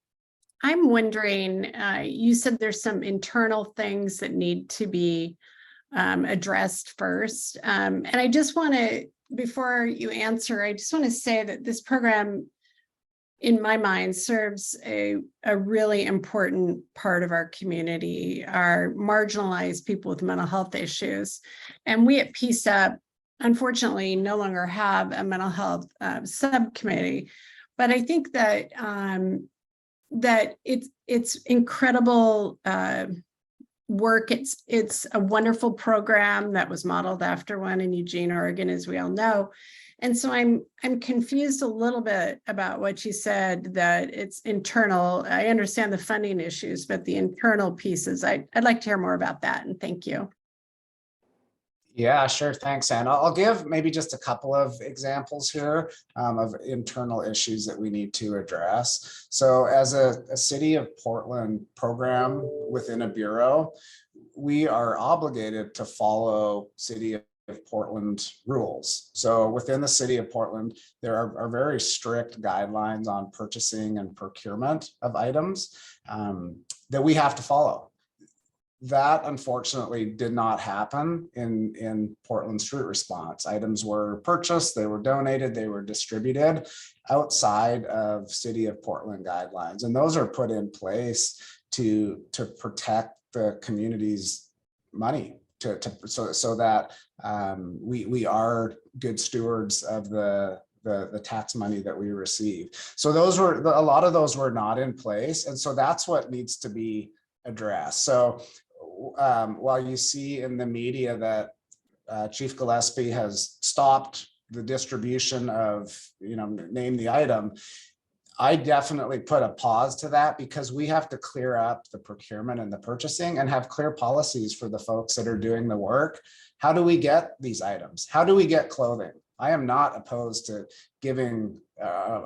wondering, you said there's some internal things that need to be addressed first. And I just want to, before you answer, I just want to say that this program, in my mind, serves a really important part of our community, our marginalized people with mental health issues. And we at PCCEP, unfortunately, no longer have a mental health subcommittee. But I think that that it's incredible work. It's a wonderful program that was modeled after one in Eugene, Oregon, as we all know. And so I'm confused a little bit about what you said, that it's internal. I understand the funding issues, but the internal pieces, I'd like to hear more about that. And thank you. Yeah, sure. Thanks, Anne. I'll give maybe just a couple of examples here of internal issues that we need to address. So as a City of Portland program within a bureau, we are obligated to follow City of Portland rules. So within the City of Portland, there are very strict guidelines on purchasing and procurement of items that we have to follow. That unfortunately did not happen in Portland Street Response. Items were purchased, they were donated, they were distributed outside of City of Portland guidelines. And those are put in place to protect the community's money, so that we are good stewards of the tax money that we receive. So a lot of those were not in place. And so that's what needs to be addressed. So while you see in the media that Chief Gillespie has stopped the distribution of, name the item, I definitely put a pause to that, because we have to clear up the procurement and the purchasing and have clear policies for the folks that are doing the work. How do we get these items? How do we get clothing? I am not opposed to giving,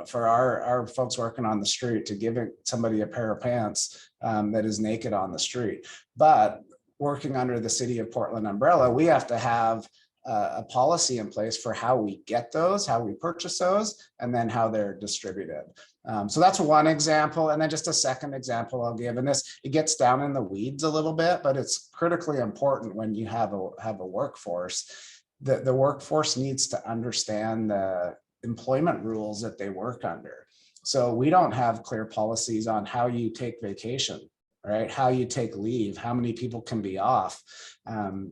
for our folks working on the street, to giving somebody a pair of pants that is naked on the street. But working under the City of Portland umbrella, we have to have a policy in place for how we get those, how we purchase those, and then how they're distributed. So that's one example. And then just a second example I'll give, and it gets down in the weeds a little bit, but it's critically important when you have a workforce. The workforce needs to understand the employment rules that they work under. So we don't have clear policies on how you take vacation right? How you take leave, how many people can be off.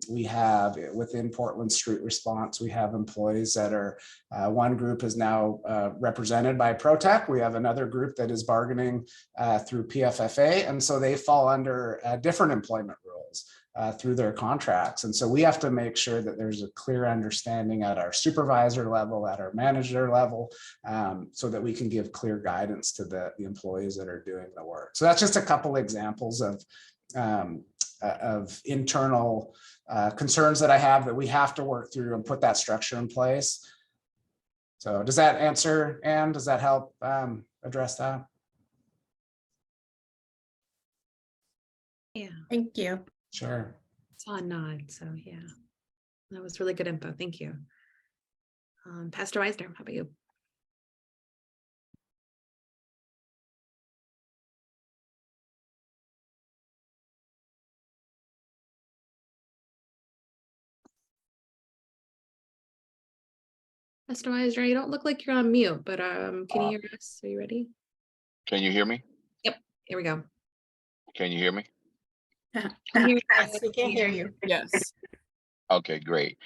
We have within Portland Street Response, we have employees that are, one group is now represented by ProTech. We have another group that is bargaining through PFFA. And so they fall under different employment rules through their contracts. And so we have to make sure that there's a clear understanding at our supervisor level, at our manager level, so that we can give clear guidance to the employees that are doing the work. So that's just a couple examples of internal concerns that I have that we have to work through and put that structure in place. So does that answer, Anne? Does that help address that? Yeah, Thank you. Sure. saw a nod, so yeah. That was really good info. Thank you. Pastor Weisner, how about you? Pastor Weisner, you don't look like you're on mute, but can you hear us? Are you ready? Can you hear me? Yep, here we go. Can you hear me? Yes, we can hear you. Yes. Okay, great.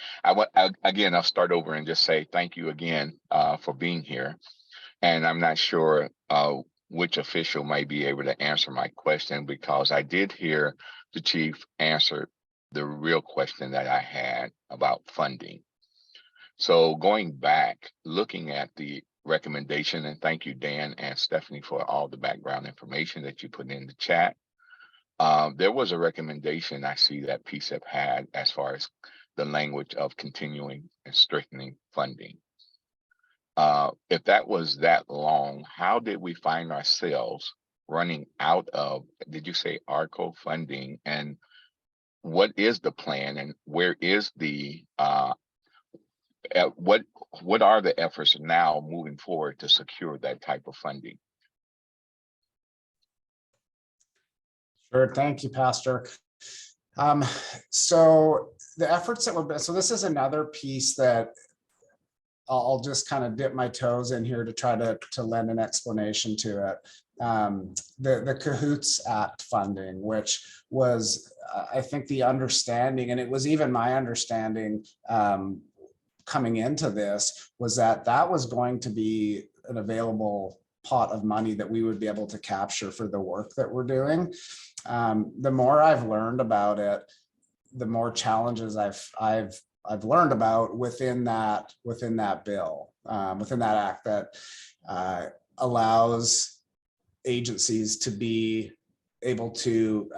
Again, I'll start over and just say thank you again for being here. And I'm not sure which official might be able to answer my question, because I did hear the chief answer the real question that I had about funding. So going back, looking at the recommendation, and thank you, Dan and Stephanie, for all the background information that you put in the chat. There was a recommendation I see that PCCEP had as far as the language of continuing and strengthening funding. If that was that long, how did we find ourselves running out of, did you say ARCO funding? And what is the plan, and where is the, what are the efforts now moving forward to secure that type of funding? Sure. Thank you, Pastor. So the efforts that were, so this is another piece that I'll just kind of dip my toes in here to try to lend an explanation to it. The Cahoots Act funding, which was, I think, the understanding, and it was even my understanding coming into this, was that that was going to be an available pot of money that we would be able to capture for the work that we're doing. The more I've learned about it, the more challenges I've learned about within that bill, within that act that allows agencies to be able to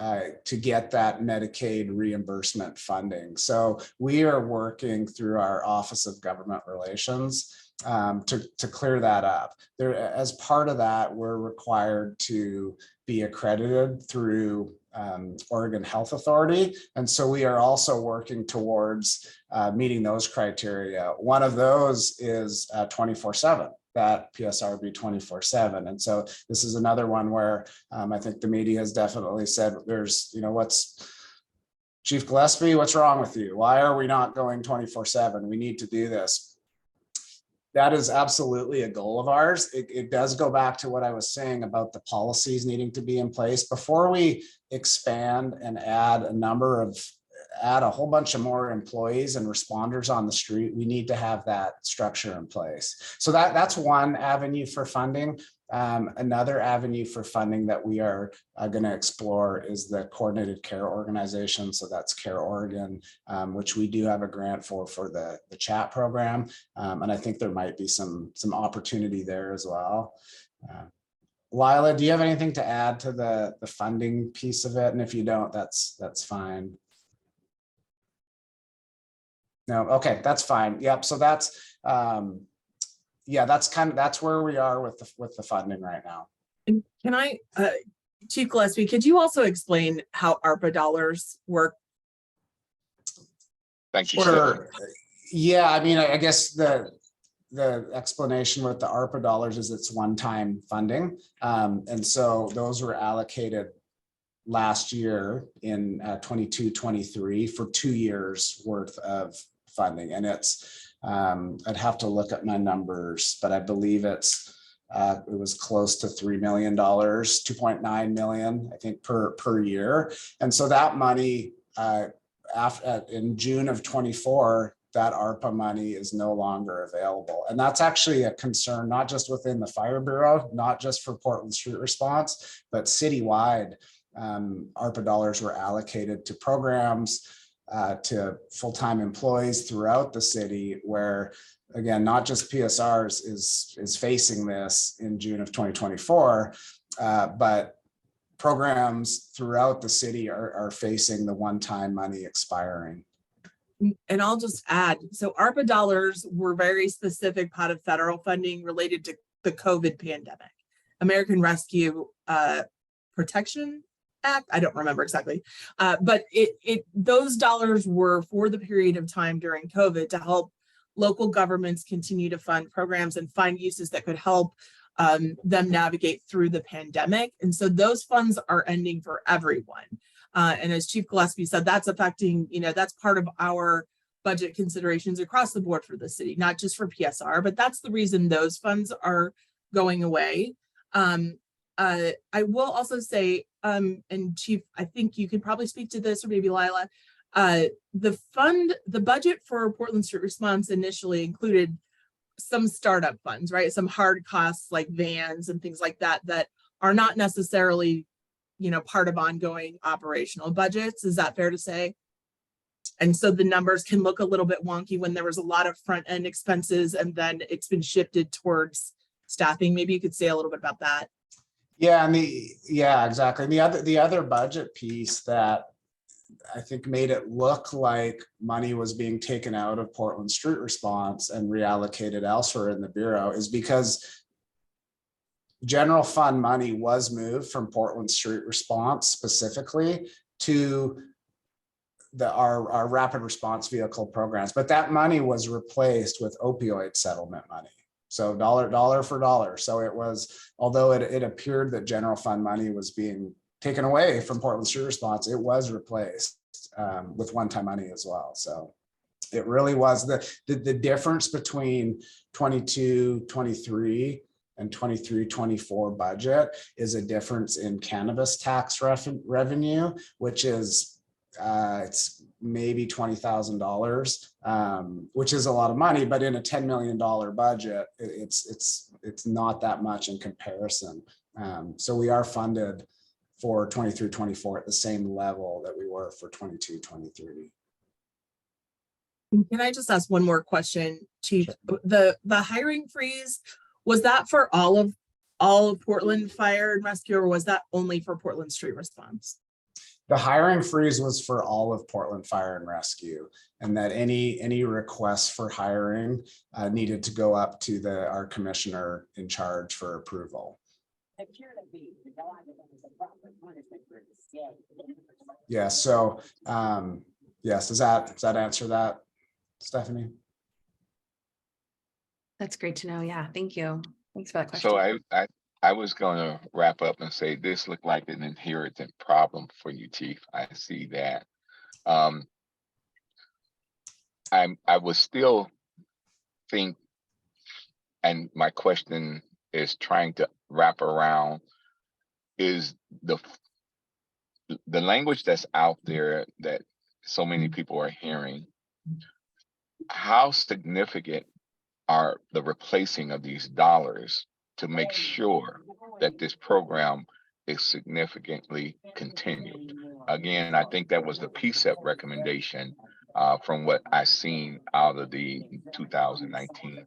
get that Medicaid reimbursement funding. So we are working through our Office of Government Relations to clear that up. There, as part of that, we're required to be accredited through Oregon Health Authority. And so we are also working towards meeting those criteria. One of those is 24/7, that PSRB 24/7. And so this is another one where I think the media has definitely said there's, what's Chief Gillespie, what's wrong with you? Why are we not going 24/7? We need to do this. That is absolutely a goal of ours. It does go back to what I was saying about the policies needing to be in place before we expand and add a whole bunch of more employees and responders on the street. We need to have that structure in place. So that's one avenue for funding. Another avenue for funding that we are going to explore is the coordinated care organization. So that's Care Oregon, which we do have a grant for the chat program. And I think there might be some opportunity there as well. Lila, do you have anything to add to the funding piece of it? And if you don't, that's fine. No, okay, that's fine. Yep. So that's yeah, that's where we are with the funding right now. And can I, Chief Gillespie, could you also explain how ARPA dollars work? Thank you. Sure. Yeah, I mean, I guess the explanation with the ARPA dollars is it's one-time funding. And so those were allocated last year in 22-23 for 2 years worth of funding. And it's, I'd have to look at my numbers, but I believe it's It was close to $3 million, 2.9 million, I think, per year. And so that money in June of 24, that ARPA money is no longer available. And that's actually a concern, not just within the Fire Bureau, not just for Portland Street Response, but citywide. ARPA dollars were allocated to programs, to full-time employees throughout the city, where, again, not just PSRs is facing this in June of 2024, but programs throughout the city are facing the one-time money expiring. And I'll just add, so ARPA dollars were very specific pot of federal funding related to the COVID pandemic. American Rescue Protection Act, I don't remember exactly, but those dollars were for the period of time during COVID to help local governments continue to fund programs and find uses that could help them navigate through the pandemic. And so those funds are ending for everyone. And as Chief Gillespie said, that's affecting, that's part of our budget considerations across the board for the city, not just for PSR, but that's the reason those funds are going away. I will also say, and Chief, I think you could probably speak to this, or maybe Lila, the budget for Portland Street Response initially included some startup funds, right? Some hard costs like vans and things like that, that are not necessarily part of ongoing operational budgets. Is that fair to say? And so the numbers can look a little bit wonky when there was a lot of front end expenses and then it's been shifted towards staffing. Maybe you could say a little bit about that. Yeah, exactly. And the other budget piece that I think made it look like money was being taken out of Portland Street Response and reallocated elsewhere in the Bureau is because general fund money was moved from Portland Street Response specifically to our rapid response vehicle programs, but that money was replaced with opioid settlement money. So dollar for dollar. So it was, although it appeared that general fund money was being taken away from Portland Street Response, it was replaced with one-time money as well. So it really was the difference between 22-23 and 23-24 budget is a difference in cannabis tax revenue, which is it's maybe $20,000, which is a lot of money, but in a $10 million budget, it's not that much in comparison. So we are funded for 23-24 at the same level that we were for 22-23. Can I just ask one more question, Chief? The hiring freeze, was that for all of Portland Fire and Rescue, or was that only for Portland Street Response? The hiring freeze was for all of Portland Fire and Rescue, and that any requests for hiring needed to go up to our commissioner in charge for approval. Yeah, so yes, does that answer that, Stephanie? That's great to know. Yeah, thank you. Thanks for that question. So I was going to wrap up and say this looked like an inherited problem for you, Chief. I see that. I would still think, and my question is trying to wrap around, is the language that's out there that so many people are hearing, how significant are the replacing of these dollars to make sure that this program is significantly continued? Again, I think that was the PCCEP recommendation from what I've seen out of the 2019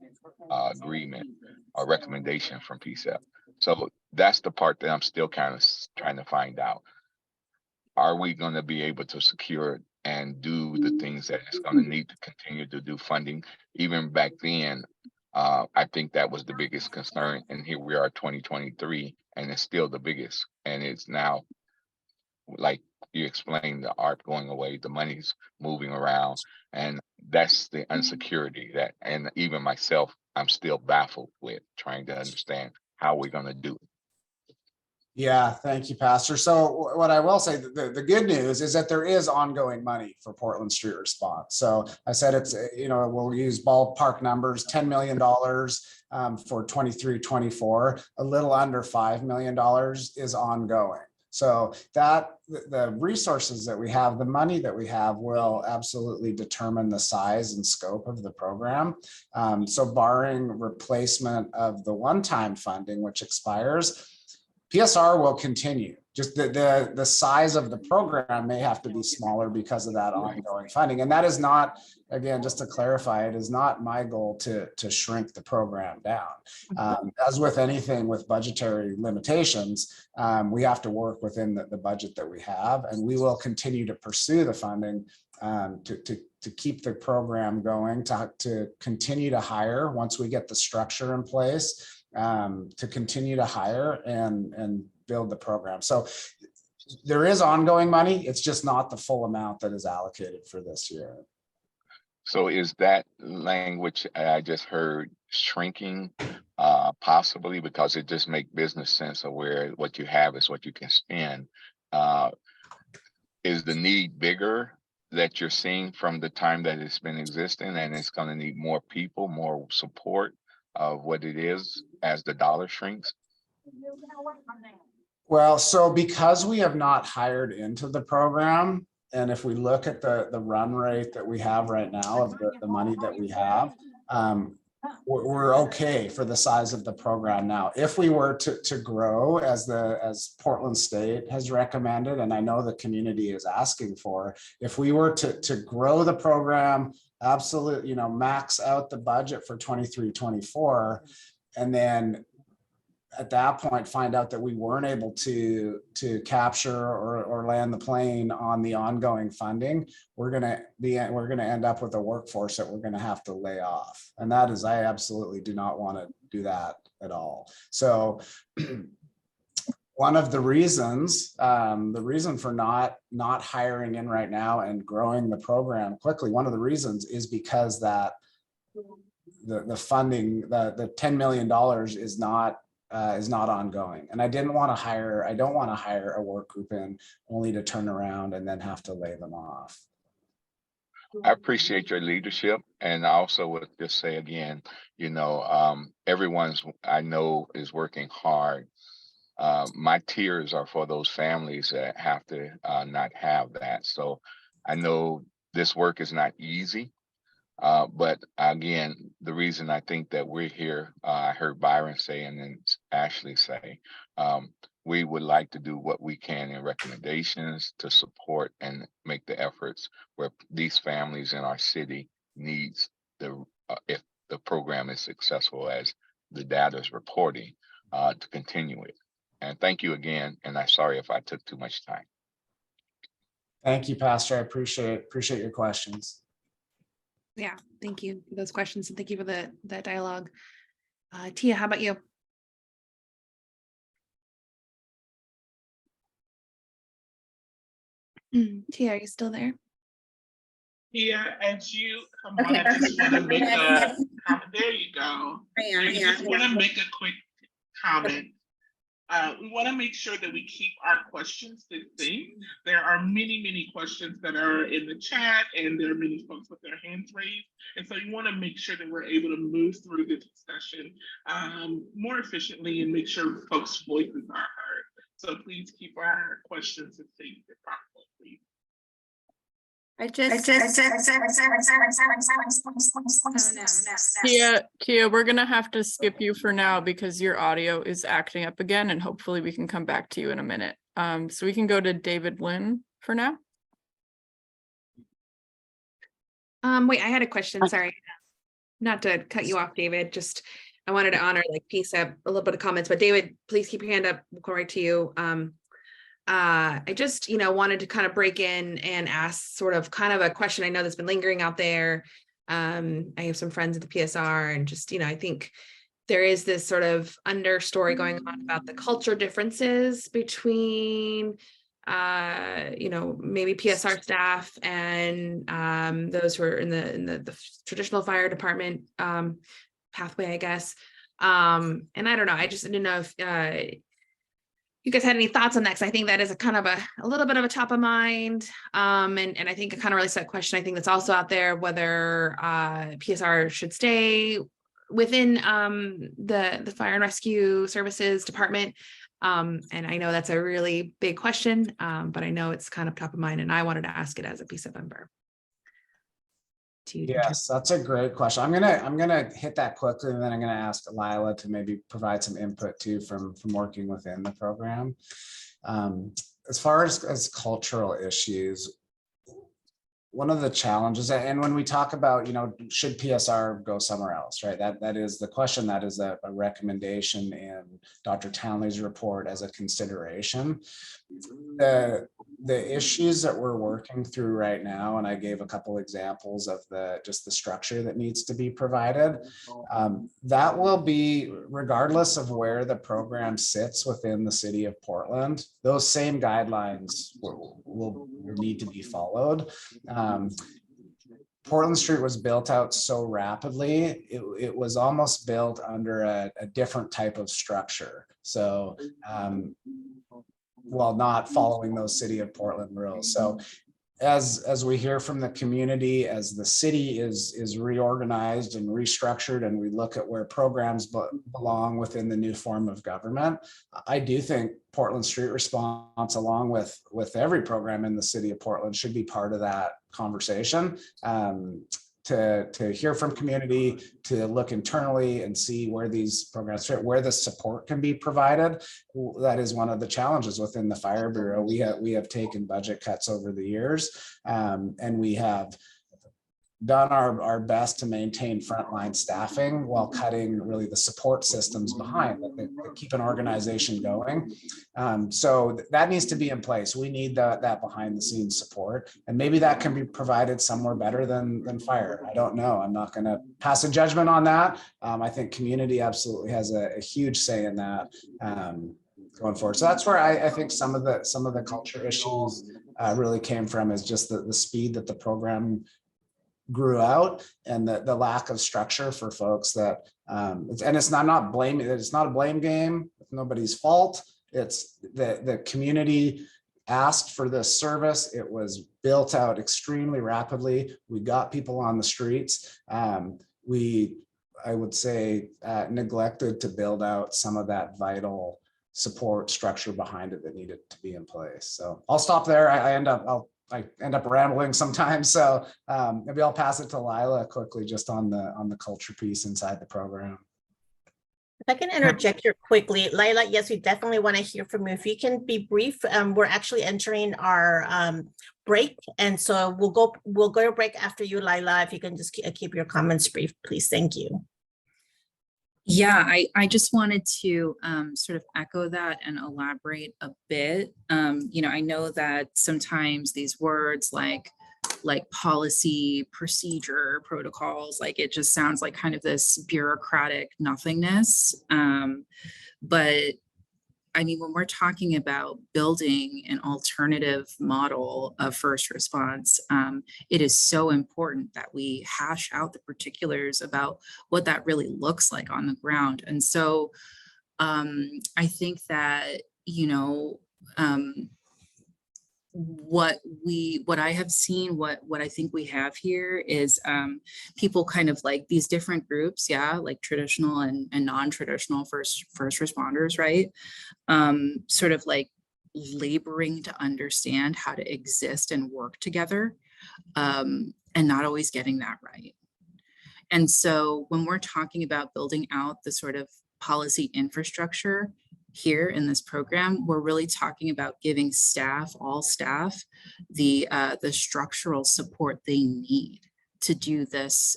agreement or recommendation from PCCEP. So that's the part that I'm still kind of trying to find out. Are we going to be able to secure and do the things that it's going to need to continue to do funding? Even back then, I think that was the biggest concern. And here we are 2023, and it's still the biggest. And it's now, like you explained, the art going away, the money's moving around, and that's the insecurity that, and even myself, I'm still baffled with trying to understand how we're going to do it. Yeah, thank you, Pastor. So what I will say, the good news is that there is ongoing money for Portland Street Response. So I said it's, we'll use ballpark numbers, $10 million for 23-24, a little under $5 million is ongoing. So that the resources that we have, the money that we have will absolutely determine the size and scope of the program. So barring replacement of the one-time funding, which expires, PSR will continue. Just the size of the program may have to be smaller because of that ongoing funding. And that is not, again, just to clarify, it is not my goal to shrink the program down. As with anything with budgetary limitations, we have to work within the budget that we have, and we will continue to pursue the funding to keep the program going, to continue to hire once we get the structure in place, to continue to hire and build the program. So there is ongoing money. It's just not the full amount that is allocated for this year. So is that language I just heard shrinking possibly, because it just make business sense of where what you have is what you can spend? Is the need bigger that you're seeing from the time that it's been existing, and it's going to need more people, more support of what it is as the dollar shrinks? Well, so because we have not hired into the program, and if we look at the run rate that we have right now of the money that we have, we're okay for the size of the program now. If we were to grow as Portland State has recommended, and I know the community is asking for, if we were to grow the program, absolutely, max out the budget for 23-24, and then at that point find out that we weren't able to capture or land the plane on the ongoing funding, we're going to end up with a workforce that we're going to have to lay off. And that is, I absolutely do not want to do that at all. So one of the reasons, the reason for not hiring in right now and growing the program quickly, one of the reasons is because that the funding, the $10 million is not ongoing. And I don't want to hire a work group in only to turn around and then have to lay them off. I appreciate your leadership, and I also would just say again, everyone's, I know, is working hard. My tears are for those families that have to not have that. So I know this work is not easy. But again, the reason I think that we're here, I heard Byron say, and then Ashley say, we would like to do what we can in recommendations to support and make the efforts where these families in our city needs if the program is successful as the data is reporting, to continue it. And thank you again. And I'm sorry if I took too much time. Thank you, Pastor. I appreciate your questions. Yeah, thank you for those questions, and thank you for that dialogue. Tia, how about you? Tia, are you still there? Yeah, as you come on, I just want to make a comment. There you go. I just want to make a quick comment. We want to make sure that we keep our questions distinct. There are many questions that are in the chat, and there are many folks with their hands raised. And so you want to make sure that we're able to move through the discussion more efficiently and make sure folks' voices are heard. So please keep our questions distinct if possible, please. Kia, we're gonna have to skip you for now because your audio is acting up again, and hopefully we can come back to you in a minute. So we can go to David Lynn for now. Wait, I had a question. Sorry, not to cut you off, David. Just I wanted to honor PCCEP, a little bit of comments, but David, please keep your hand up. We'll go right to you. I just, wanted to kind of break in and ask kind of a question I know that's been lingering out there. I have some friends at the PSR, and just, I think there is this sort of understory going on about the culture differences between, maybe PSR staff and those who are in the traditional fire department pathway, I guess. And I don't know, I just didn't know if you guys had any thoughts on that, because I think that is a kind of a little bit of a top of mind. And I think it kind of really set a question, I think that's also out there, whether PSR should stay within the Fire and Rescue Services Department. And I know that's a really big question, but I know it's kind of top of mind, and I wanted to ask it as a PCCEP member. Yes, that's a great question. I'm gonna hit that quickly, and then I'm gonna ask Lila to maybe provide some input too from working within the program. As far as cultural issues, one of the challenges, and when we talk about, should PSR go somewhere else, right? That is the question. That is a recommendation in Dr. Townley's report as a consideration. The issues that we're working through right now, and I gave a couple examples of just the structure that needs to be provided. That will be, regardless of where the program sits within the city of Portland, those same guidelines will need to be followed. Portland Street was built out so rapidly, it was almost built under a different type of structure. So while not following those city of Portland rules. So as we hear from the community, as the city is reorganized and restructured, and we look at where programs belong within the new form of government, I do think Portland Street Response, along with every program in the city of Portland, should be part of that conversation. To hear from community, to look internally and see where these programs fit, where the support can be provided. That is one of the challenges within the Fire Bureau. We have taken budget cuts over the years, and we have done our best to maintain frontline staffing while cutting really the support systems behind that keep an organization going. So that needs to be in place. We need that behind the scenes support, and maybe that can be provided somewhere better than fire. I don't know. I'm not going to pass a judgment on that. I think community absolutely has a huge say in that going forward. So that's where I think some of the culture issues really came from, is just the speed that the program grew out, and the lack of structure for folks that and it's not a blame game. It's nobody's fault. It's the community asked for this service. It was built out extremely rapidly. We got people on the streets. I would say neglected to build out some of that vital support structure behind it that needed to be in place. So I'll stop there. I end up rambling sometimes, so maybe I'll pass it to Lila quickly, just on the culture piece inside the program. If I can interject here quickly, Lila, yes, we definitely want to hear from you. If you can be brief, we're actually entering our break, and so we'll go to break after you, Lila. If you can just keep your comments brief, please. Thank you. Yeah, I just wanted to sort of echo that and elaborate a bit. I know that sometimes these words like policy, procedure, protocols, like it just sounds like kind of this bureaucratic nothingness. But I mean, when we're talking about building an alternative model of first response, it is so important that we hash out the particulars about what that really looks like on the ground. And so I think that, what I have seen, what I think we have here is people kind of like these different groups, like traditional and non-traditional first responders, right? Sort of like laboring to understand how to exist and work together, and not always getting that right. And so when we're talking about building out the sort of policy infrastructure here in this program, we're really talking about giving all staff, the structural support they need to do this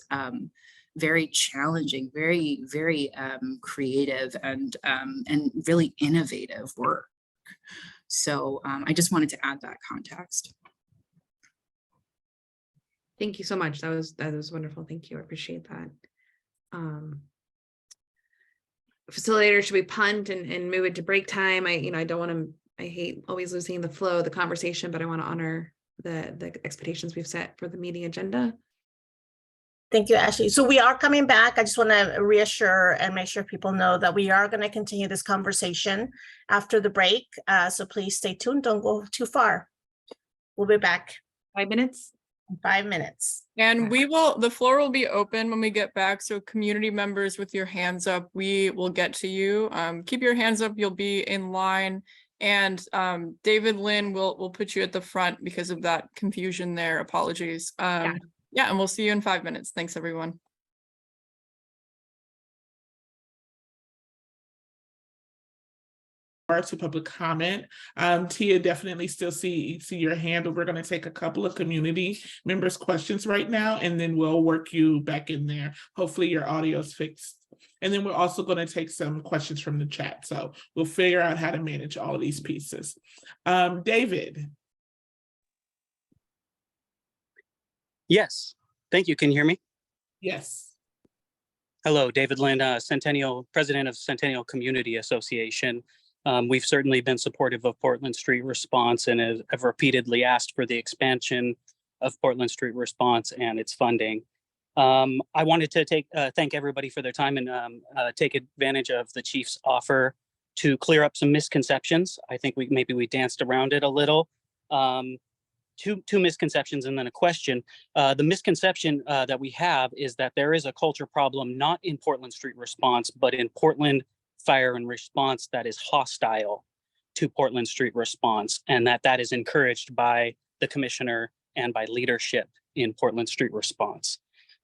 very challenging, very, very creative and really innovative work. So I just wanted to add that context. Thank you so much. That was wonderful. Thank you. I appreciate that. Facilitator, should we punt and move it to break time? I don't want to, I hate always losing the flow of the conversation, but I want to honor the expectations we've set for the meeting agenda. Thank you, Ashley. So we are coming back. I just want to reassure and make sure people know that we are going to continue this conversation after the break. So please stay tuned. Don't go too far. We'll be back. 5 minutes. 5 minutes. And the floor will be open when we get back. So community members with your hands up, we will get to you. Keep your hands up. You'll be in line. And David Lynn will put you at the front because of that confusion there. Apologies. Yeah, and we'll see you in 5 minutes. Thanks, everyone. To public comment. Tia, definitely still see your hand, but we're going to take a couple of community members' questions right now, and then we'll work you back in there. Hopefully your audio's fixed. And then we're also going to take some questions from the chat. So we'll figure out how to manage all of these pieces. David. Yes, thank you. Can you hear me? Yes. Hello, David Lynn, president of Centennial Community Association. We've certainly been supportive of Portland Street Response and have repeatedly asked for the expansion of Portland Street Response and its funding. I wanted to thank everybody for their time and take advantage of the chief's offer to clear up some misconceptions. I think maybe we danced around it a little. Two misconceptions and then a question. The misconception that we have is that there is a culture problem not in Portland Street Response, but in Portland Fire and Response that is hostile to Portland Street Response, and that is encouraged by the commissioner and by leadership in Portland Street Response.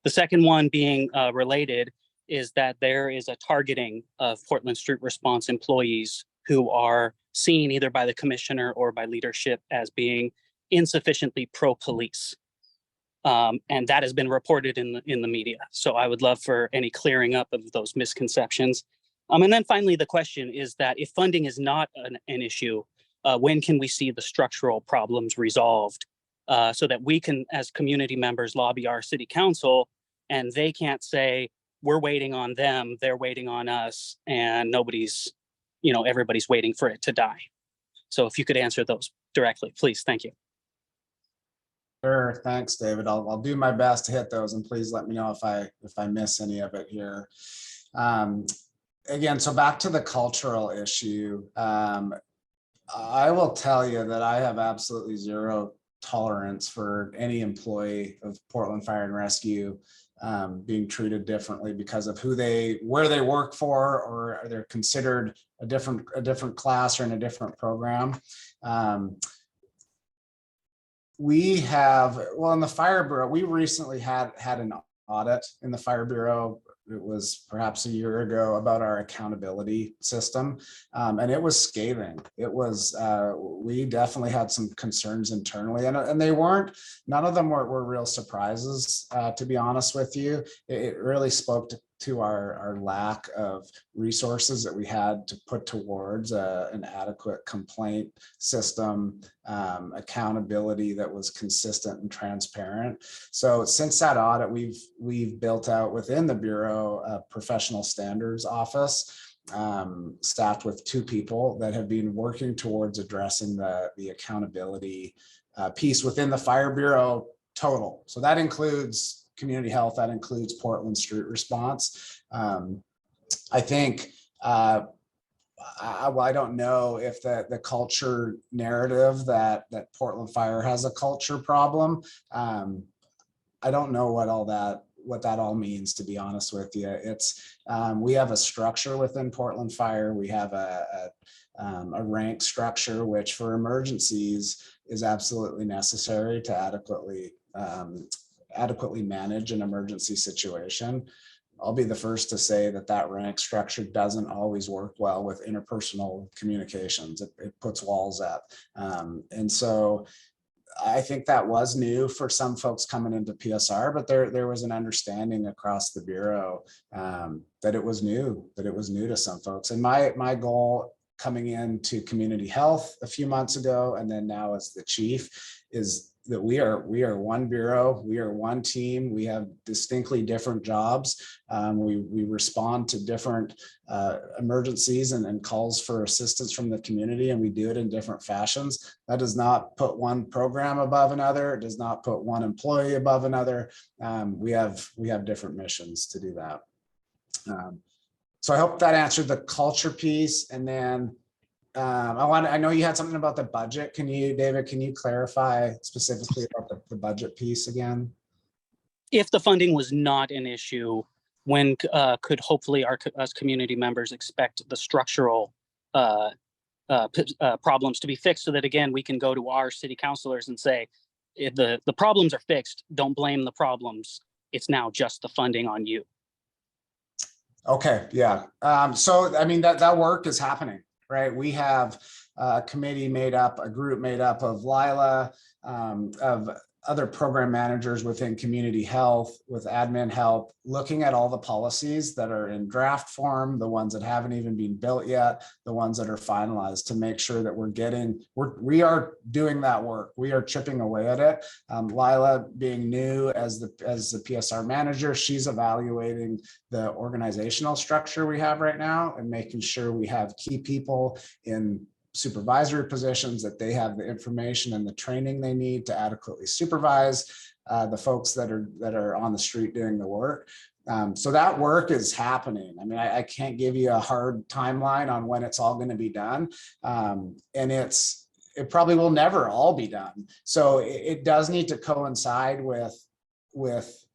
The second one being related is that there is a targeting of Portland Street Response employees who are seen either by the commissioner or by leadership as being insufficiently pro-police. And that has been reported in the media. So I would love for any clearing up of those misconceptions. And then finally, the question is that if funding is not an issue, when can we see the structural problems resolved so that we can, as community members, lobby our city council, and they can't say, we're waiting on them, they're waiting on us, and everybody's waiting for it to die. So if you could answer those directly, please. Thank you. Sure, thanks, David. I'll do my best to hit those, and please let me know if I miss any of it here. Again, so back to the cultural issue. I will tell you that I have absolutely zero tolerance for any employee of Portland Fire and Rescue being treated differently because of where they work for, or they're considered a different class or in a different program. We have, in the Fire Bureau, we recently had an audit in the Fire Bureau. It was perhaps a year ago, about our accountability system. And it was scathing. It was, we definitely had some concerns internally, and none of them were real surprises, to be honest with you. It really spoke to our lack of resources that we had to put towards an adequate complaint system, accountability that was consistent and transparent. So since that audit, we've built out within the Bureau a professional standards office, staffed with 2 people that have been working towards addressing the accountability piece within the Fire Bureau total. So that includes community health, that includes Portland Street Response. I think, I don't know if the culture narrative that Portland Fire has a culture problem. I don't know what that all means, to be honest with you. It's we have a structure within Portland Fire. We have a rank structure, which for emergencies is absolutely necessary to adequately manage an emergency situation. I'll be the first to say that rank structure doesn't always work well with interpersonal communications. It puts walls up. And so I think that was new for some folks coming into PSR, but there was an understanding across the Bureau that it was new to some folks. And my goal coming into community health a few months ago, and then now as the chief, is that we are one bureau, we are one team, we have distinctly different jobs. We respond to different emergencies and calls for assistance from the community, and we do it in different fashions. That does not put one program above another. It does not put one employee above another. We have different missions to do that. So I hope that answered the culture piece. And then I know you had something about the budget. David, can you clarify specifically about the budget piece again? If the funding was not an issue, when could hopefully us community members expect the structural problems to be fixed, so that again, we can go to our city councilors and say, if the problems are fixed, don't blame the problems. It's now just the funding on you. Okay, yeah. So I mean, that work is happening, right? We have a group made up of Lila, of other program managers within community health, with admin help, looking at all the policies that are in draft form, the ones that haven't even been built yet, the ones that are finalized, to make sure that we are doing that work. We are chipping away at it. Lila, being new as the PSR manager, she's evaluating the organizational structure we have right now and making sure we have key people in supervisory positions, that they have the information and the training they need to adequately supervise the folks that are on the street doing the work. So that work is happening. I mean, I can't give you a hard timeline on when it's all going to be done. And it probably will never all be done. So it does need to coincide with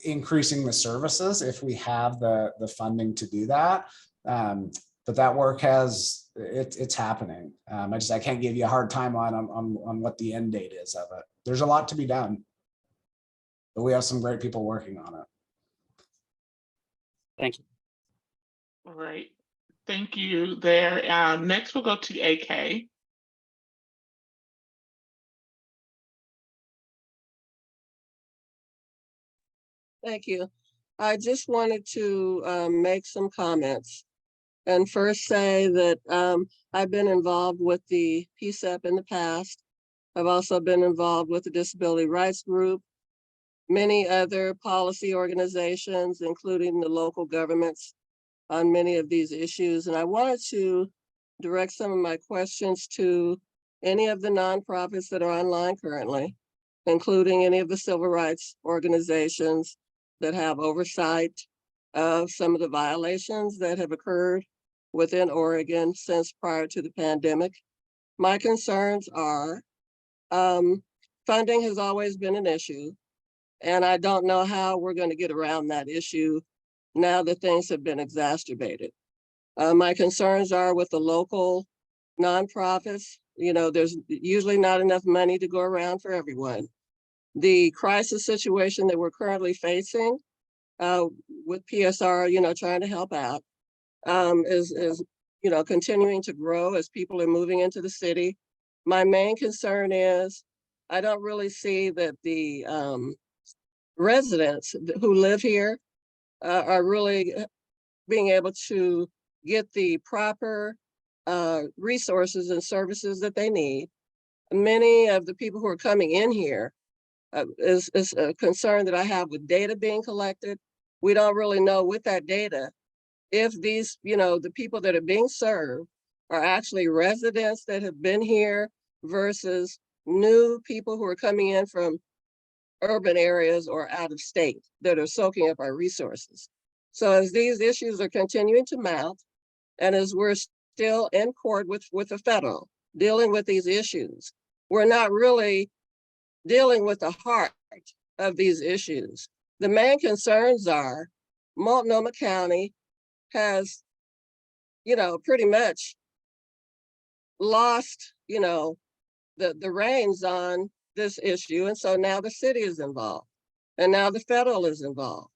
increasing the services if we have the funding to do that. But that work it's happening. I can't give you a hard timeline on what the end date is of it. There's a lot to be done, but we have some great people working on it. Thank you. All right, thank you there. Next we'll go to AK. Thank you. I just wanted to make some comments. And first say that I've been involved with the PCCEP in the past. I've also been involved with the Disability Rights Group, many other policy organizations, including the local governments, on many of these issues. And I wanted to direct some of my questions to any of the nonprofits that are online currently, including any of the civil rights organizations that have oversight of some of the violations that have occurred within Oregon since prior to the pandemic. My concerns are funding has always been an issue, and I don't know how we're going to get around that issue now that things have been exacerbated. My concerns are with the local nonprofits. You know, there's usually not enough money to go around for everyone. The crisis situation that we're currently facing with PSR, trying to help out, is continuing to grow as people are moving into the city. My main concern is I don't really see that the residents who live here are really being able to get the proper resources and services that they need. Many of the people who are coming in here is a concern that I have with data being collected. We don't really know with that data if these, the people that are being served are actually residents that have been here versus new people who are coming in from urban areas or out of state that are soaking up our resources. So as these issues are continuing to mount, and as we're still in court with the federal dealing with these issues, we're not really dealing with the heart of these issues. The main concerns are Multnomah County has, pretty much lost, the reins on this issue. And so now the city is involved and now the federal is involved.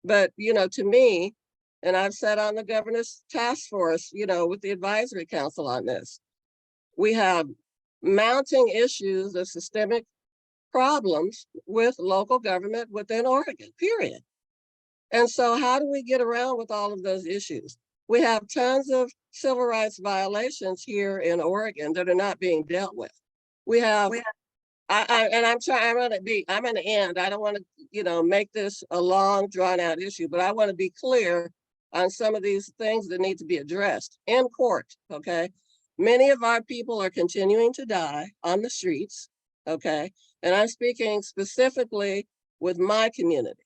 But, to me, and I've sat on the governor's task force, with the advisory council on this, we have mounting issues of systemic problems with local government within Oregon, period. And so how do we get around with all of those issues? We have tons of civil rights violations here in Oregon that are not being dealt with. We have I'm gonna end. I don't want to, make this a long drawn out issue, but I want to be clear on some of these things that need to be addressed in court, okay? Many of our people are continuing to die on the streets, okay? And I'm speaking specifically with my community,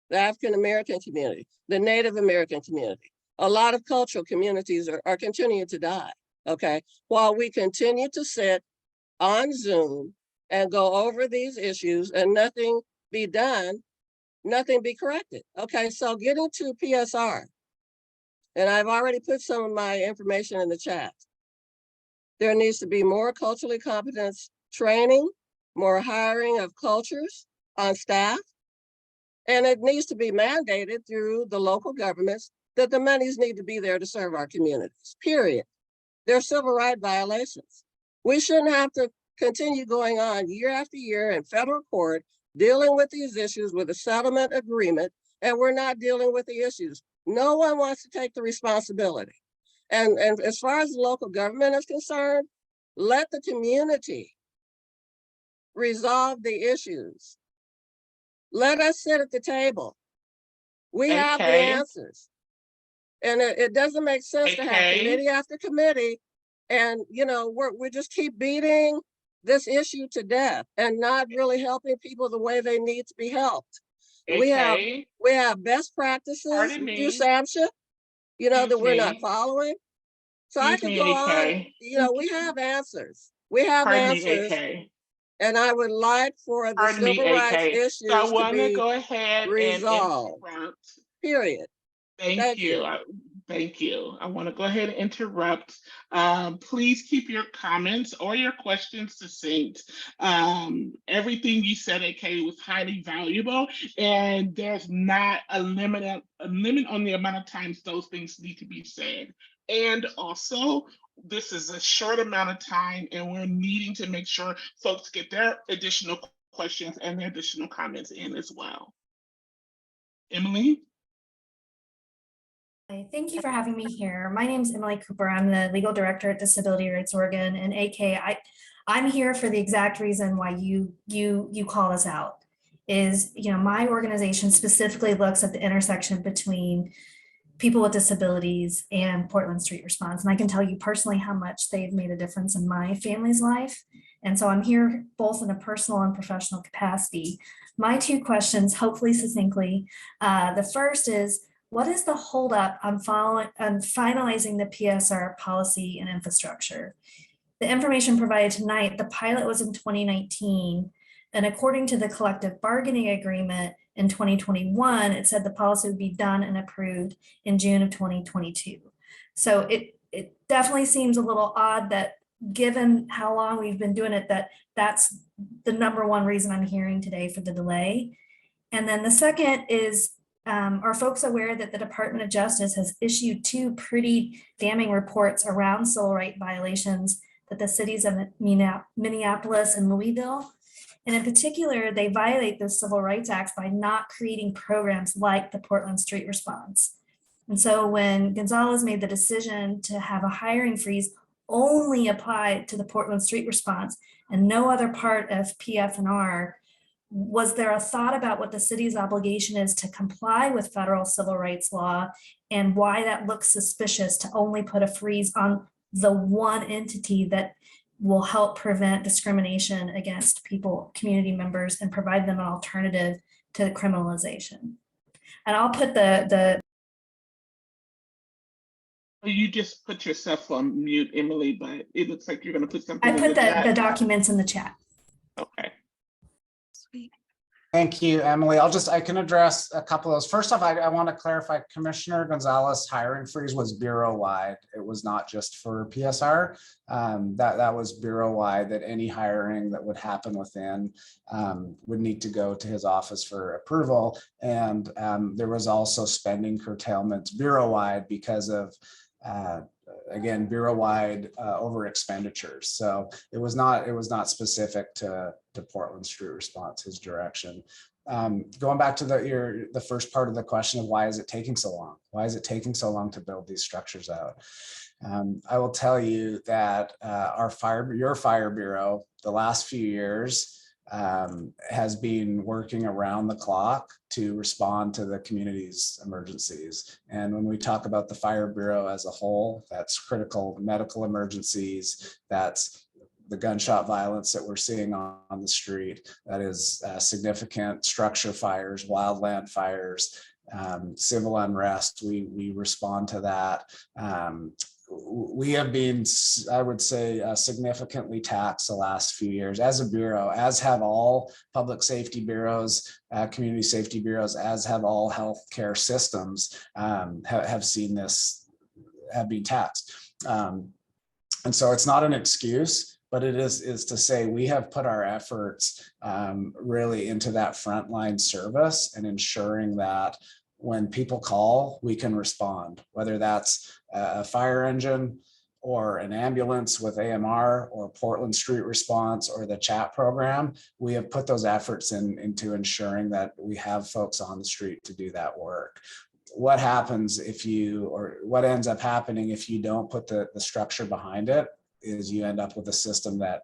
the African-American community, the Native American community. A lot of cultural communities are continuing to die, okay? While we continue to sit on Zoom and go over these issues and nothing be done, nothing be corrected. Okay, so getting to PSR, and I've already put some of my information in the chat. There needs to be more culturally competent training, more hiring of cultures on staff, and it needs to be mandated through the local governments that the monies need to be there to serve our communities, period. They're civil rights violations. We shouldn't have to continue going on year after year in federal court, dealing with these issues with a settlement agreement, and we're not dealing with the issues. No one wants to take the responsibility. And as far as the local government is concerned, let the community resolve the issues. Let us sit at the table. We have the answers. And it doesn't make sense to have committee after committee and, we just keep beating this issue to death and not really helping people the way they need to be helped. We have best practices, USAMSHA, that we're not following. So I could go on, we have answers. We have answers. And I would like for the civil rights issues to be go ahead resolved, and interrupt. Period. Thank you. Thank you. I want to go ahead and interrupt. Please keep your comments or your questions succinct. Everything you said, AK, was highly valuable, and there's not a limit on the amount of times those things need to be said. And also, this is a short amount of time, and we're needing to make sure folks get their additional questions and their additional comments in as well. Emily? Hi, thank you for having me here. My name is Emily Cooper. I'm the legal director at Disability Rights Oregon, and AK, I'm here for the exact reason why you call us out. Is my organization specifically looks at the intersection between people with disabilities and Portland Street Response, and I can tell you personally how much they've made a difference in my family's life. And so I'm here both in a personal and professional capacity. My two questions, hopefully succinctly. The first is, what is the holdup on finalizing the PSR policy and infrastructure? The information provided tonight, the pilot was in 2019, and according to the collective bargaining agreement in 2021, it said the policy would be done and approved in June of 2022. So it definitely seems a little odd that given how long we've been doing it, that's the number one reason I'm hearing today for the delay. And then the second is, are folks aware that the Department of Justice has issued two pretty damning reports around civil rights violations that the cities of Minneapolis and Louisville? And in particular, they violate those civil rights acts by not creating programs like the Portland Street Response. And so when Gonzalez made the decision to have a hiring freeze only apply to the Portland Street Response and no other part of PF&R, was there a thought about what the city's obligation is to comply with federal civil rights law and why that looks suspicious to only put a freeze on the one entity that will help prevent discrimination against people, community members, and provide them an alternative to the criminalization? And I'll put the You just put yourself on mute, Emily, but it looks like you're going to put something I in put the chat. the documents in the chat. Okay. Sweet. Thank you, Emily. I can address a couple of those. First off, I want to clarify Commissioner Gonzalez hiring freeze was bureau-wide. It was not just for PSR. That was bureau-wide, that any hiring that would happen within would need to go to his office for approval. And there was also spending curtailments bureau-wide because of again, bureau-wide over expenditures. So it was not specific to Portland Street Response, his direction. Going back to the first part of the question of why is it taking so long? Why is it taking so long to build these structures out? I will tell you that your fire bureau, the last few years, has been working around the clock to respond to the community's emergencies. And when we talk about the Fire Bureau as a whole, that's critical medical emergencies, that's the gunshot violence that we're seeing on the street, that is significant structure fires, wildland fires, civil unrest. We respond to that. We have been, I would say, significantly taxed the last few years as a bureau, as have all public safety bureaus, community safety bureaus, as have all healthcare systems have seen this, have been taxed. And so it's not an excuse, but it is to say we have put our efforts really into that frontline service and ensuring that when people call, we can respond, whether that's a fire engine or an ambulance with AMR or Portland Street Response or the chat program. We have put those efforts into ensuring that we have folks on the street to do that work. What happens if you, or what ends up happening if you don't put the structure behind it, is you end up with a system that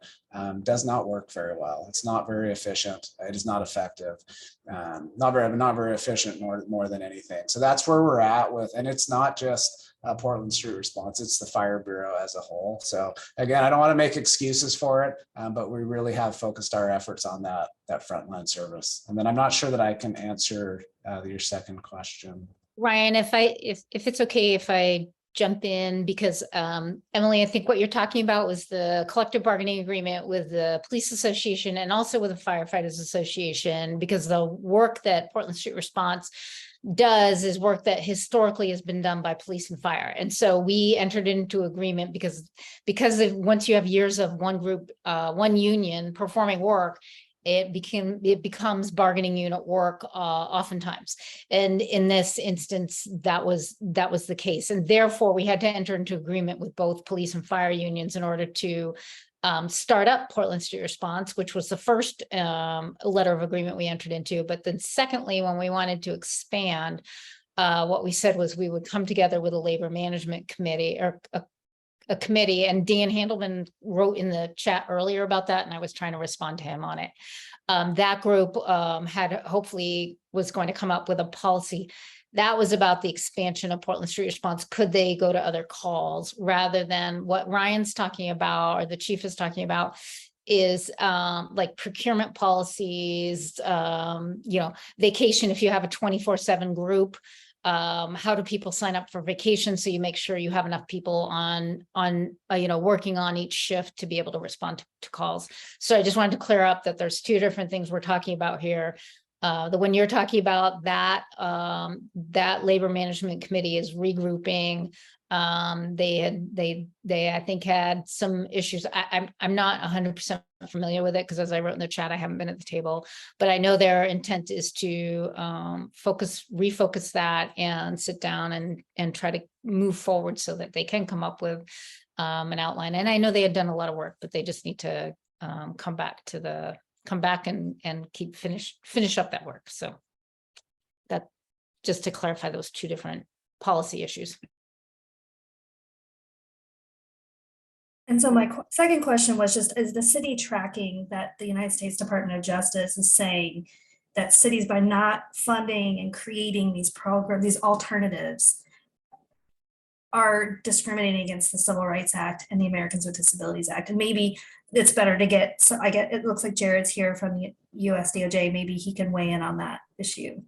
does not work very well. It's not very efficient. It is not effective. Not very efficient more than anything. So that's where we're at with, and it's not just Portland Street Response, it's the Fire Bureau as a whole. So again, I don't want to make excuses for it, but we really have focused our efforts on that frontline service. And then I'm not sure that I can answer your second question. Ryan, if it's okay if I jump in, because Emily, I think what you're talking about was the collective bargaining agreement with the Police Association and also with the Firefighters Association, because the work that Portland Street Response does is work that historically has been done by police and fire. And so we entered into agreement because once you have years of one group, one union performing work, it becomes bargaining unit work oftentimes. And in this instance, that was the case. And therefore we had to enter into agreement with both police and fire unions in order to start up Portland Street Response, which was the first letter of agreement we entered into. But then secondly, when we wanted to expand, what we said was we would come together with a labor management committee or a committee, and Dan Handelman wrote in the chat earlier about that, and I was trying to respond to him on it. That group was going to come up with a policy that was about the expansion of Portland Street Response. Could they go to other calls rather than what Ryan's talking about or the chief is talking about is like procurement policies, vacation. If you have a 24/7 group, how do people sign up for vacation? So you make sure you have enough people on working on each shift to be able to respond to calls. So I just wanted to clear up that there's two different things we're talking about here. The one you're talking about, that labor management committee is regrouping. They I think had some issues. I'm not 100% familiar with it because, as I wrote in the chat, I haven't been at the table, but I know their intent is to refocus that and sit down and try to move forward so that they can come up with an outline. And I know they had done a lot of work, but they just need to come back and finish up that work. So that, just to clarify those two different policy issues. And so my second question was just, is the city tracking that the United States Department of Justice is saying that cities, by not funding and creating these programs, these alternatives, are discriminating against the Civil Rights Act and the Americans with Disabilities Act? And maybe it's better to get, so it looks like Jared's here from the US DOJ. Maybe he can weigh in on that issue.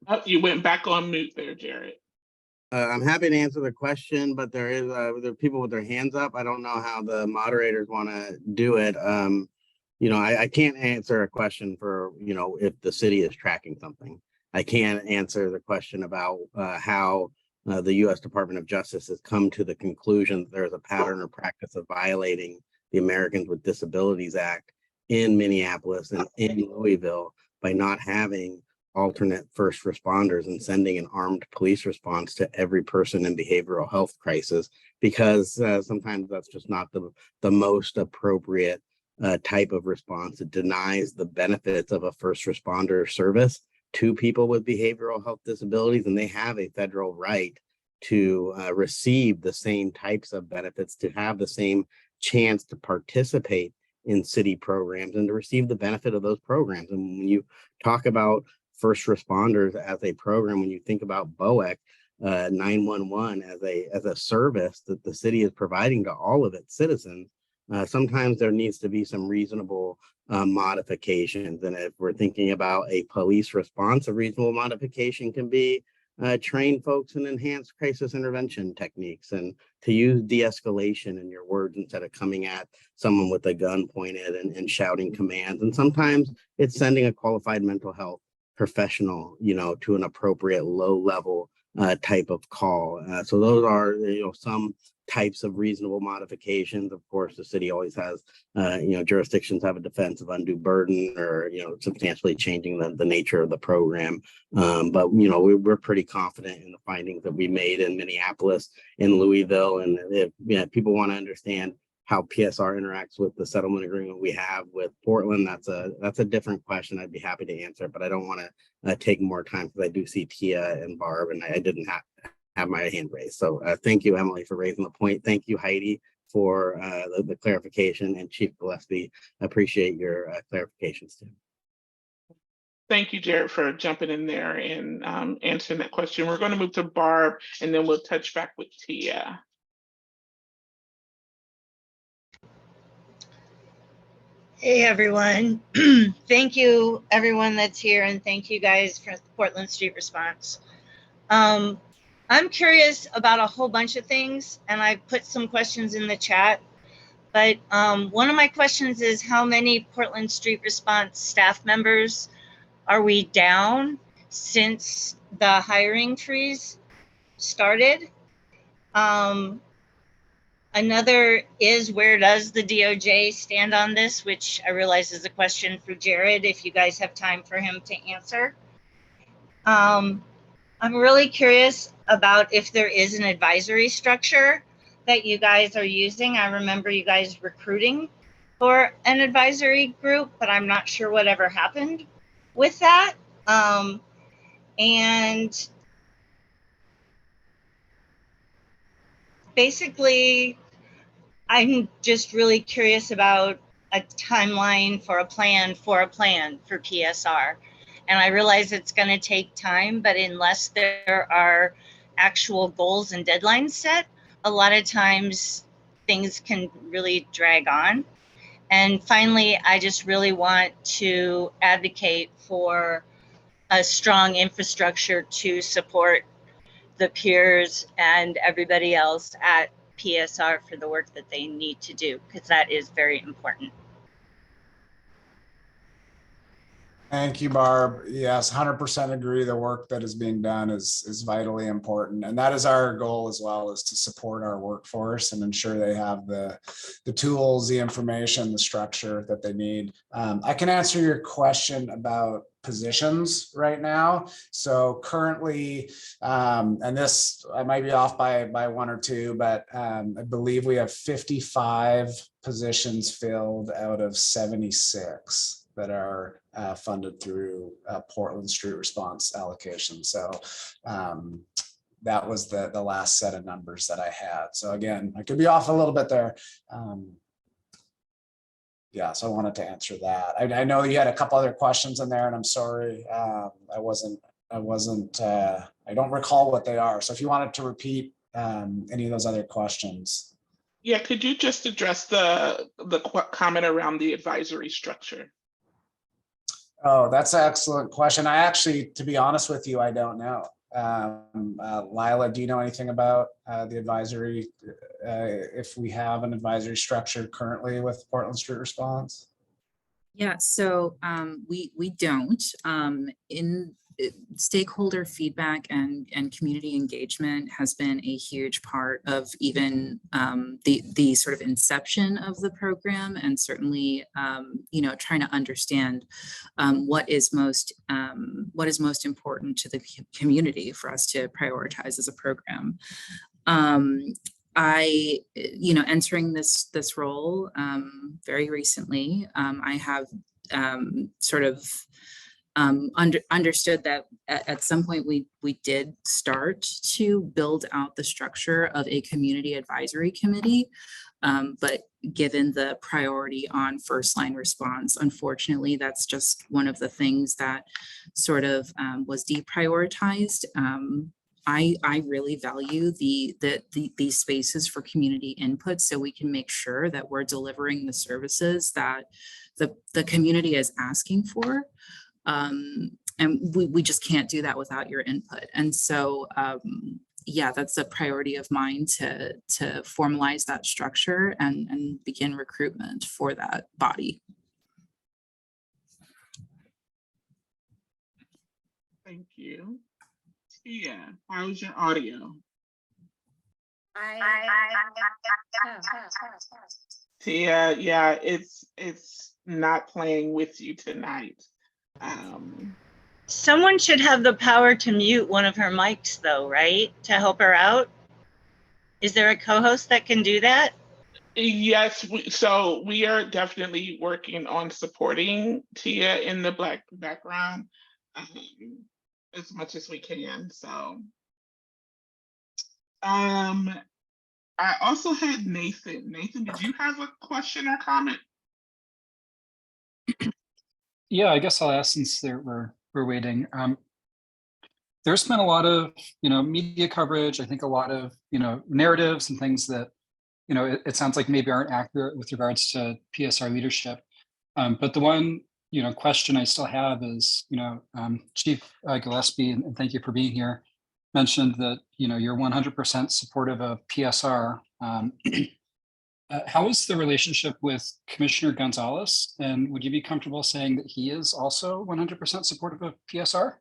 Oh, you went back on mute there, Jared. I'm happy to answer the question, but there are people with their hands up. I don't know how the moderators want to do it. I can't answer a question for, if the city is tracking something. I can't answer the question about how the U.S. Department of Justice has come to the conclusion that there's a pattern or practice of violating the Americans with Disabilities Act in Minneapolis and in Louisville by not having alternate first responders and sending an armed police response to every person in behavioral health crisis, because sometimes that's just not the most appropriate type of response. It denies the benefits of a first responder service to people with behavioral health disabilities, and they have a federal right to receive the same types of benefits, to have the same chance to participate in city programs and to receive the benefit of those programs. And when you talk about first responders as a program, when you think about BOEC, 911 as a service that the city is providing to all of its citizens, sometimes there needs to be some reasonable modifications. And if we're thinking about a police response, a reasonable modification can be train folks in enhanced crisis intervention techniques and to use de-escalation in your words instead of coming at someone with a gun pointed and shouting commands. And sometimes it's sending a qualified mental health professional, to an appropriate low level type of call. So those are, some types of reasonable modifications. Of course, the city always has, jurisdictions have a defense of undue burden or, substantially changing the nature of the program. But, we're pretty confident in the findings that we made in Minneapolis, in Louisville. And if people want to understand how PSR interacts with the settlement agreement we have with Portland, that's a different question. I'd be happy to answer, but I don't want to take more time because I do see Tia and Barb, and I didn't have my hand raised. So thank you, Emily, for raising the point. Thank you, Heidi, for the clarification, and Chief Gillespie, appreciate your clarifications too. Thank you, Jared, for jumping in there and answering that question. We're going to move to Barb, and then we'll touch back with Tia. Hey, everyone. Thank you, everyone that's here, and thank you guys for the Portland Street Response. I'm curious about a whole bunch of things, and I put some questions in the chat. But one of my questions is, how many Portland Street Response staff members are we down since the hiring freeze started? Another is, where does the DOJ stand on this, which I realize is a question for Jared, if you guys have time for him to answer. I'm really curious about if there is an advisory structure that you guys are using. I remember you guys recruiting for an advisory group, but I'm not sure whatever happened with that. And basically, I'm just really curious about a timeline for a plan for PSR. And I realize it's going to take time, but unless there are actual goals and deadlines set, a lot of times things can really drag on. And finally, I just really want to advocate for a strong infrastructure to support the peers and everybody else at PSR for the work that they need to do, because that is very important. Thank you, Barb. Yes, 100% agree. The work that is being done is vitally important. And that is our goal as well, is to support our workforce and ensure they have the tools, the information, the structure that they need. I can answer your question about positions right now. So currently, and this, I might be off by one or two, but I believe we have 55 positions filled out of 76 that are funded through Portland Street Response allocation. So that was the last set of numbers that I had. So again, I could be off a little bit there. Yeah, so I wanted to answer that. I know you had a couple other questions in there, and I'm sorry, I don't recall what they are. So if you wanted to repeat any of those other questions. Yeah, could you just address the comment around the advisory structure? Oh, that's an excellent question. I actually, to be honest with you, I don't know. Lila, do you know anything about the advisory, if we have an advisory structure currently with Portland Street Response? Yeah, so we don't. In stakeholder feedback and community engagement has been a huge part of even the sort of inception of the program, and certainly trying to understand what is most important to the community for us to prioritize as a program. Entering this role very recently, I have sort of understood that at some point we did start to build out the structure of a community advisory committee. But given the priority on first line response, unfortunately, that's just one of the things that sort of was deprioritized. I really value these spaces for community input, so we can make sure that we're delivering the services that the community is asking for. And we just can't do that without your input. And so, yeah, that's a priority of mine to formalize that structure and begin recruitment for that body. Thank you. Tia, how's your audio? Tia, yeah, it's not playing with you tonight. Someone should have the power to mute one of her mics though, right? To help her out. Is there a co-host that can do that? Yes, so we are definitely working on supporting Tia in the background as much as we can. So I also had Nathan. Nathan, did you have a question or comment? Yeah, I guess I'll ask since we're waiting. There's been a lot of media coverage. I think a lot of narratives and things that it sounds like maybe aren't accurate with regards to PSR leadership. But the one question I still have is Chief Gillespie, and thank you for being here, mentioned that you're 100% supportive of PSR. How is the relationship with Commissioner Gonzalez? And would you be comfortable saying that he is also 100% supportive of PSR?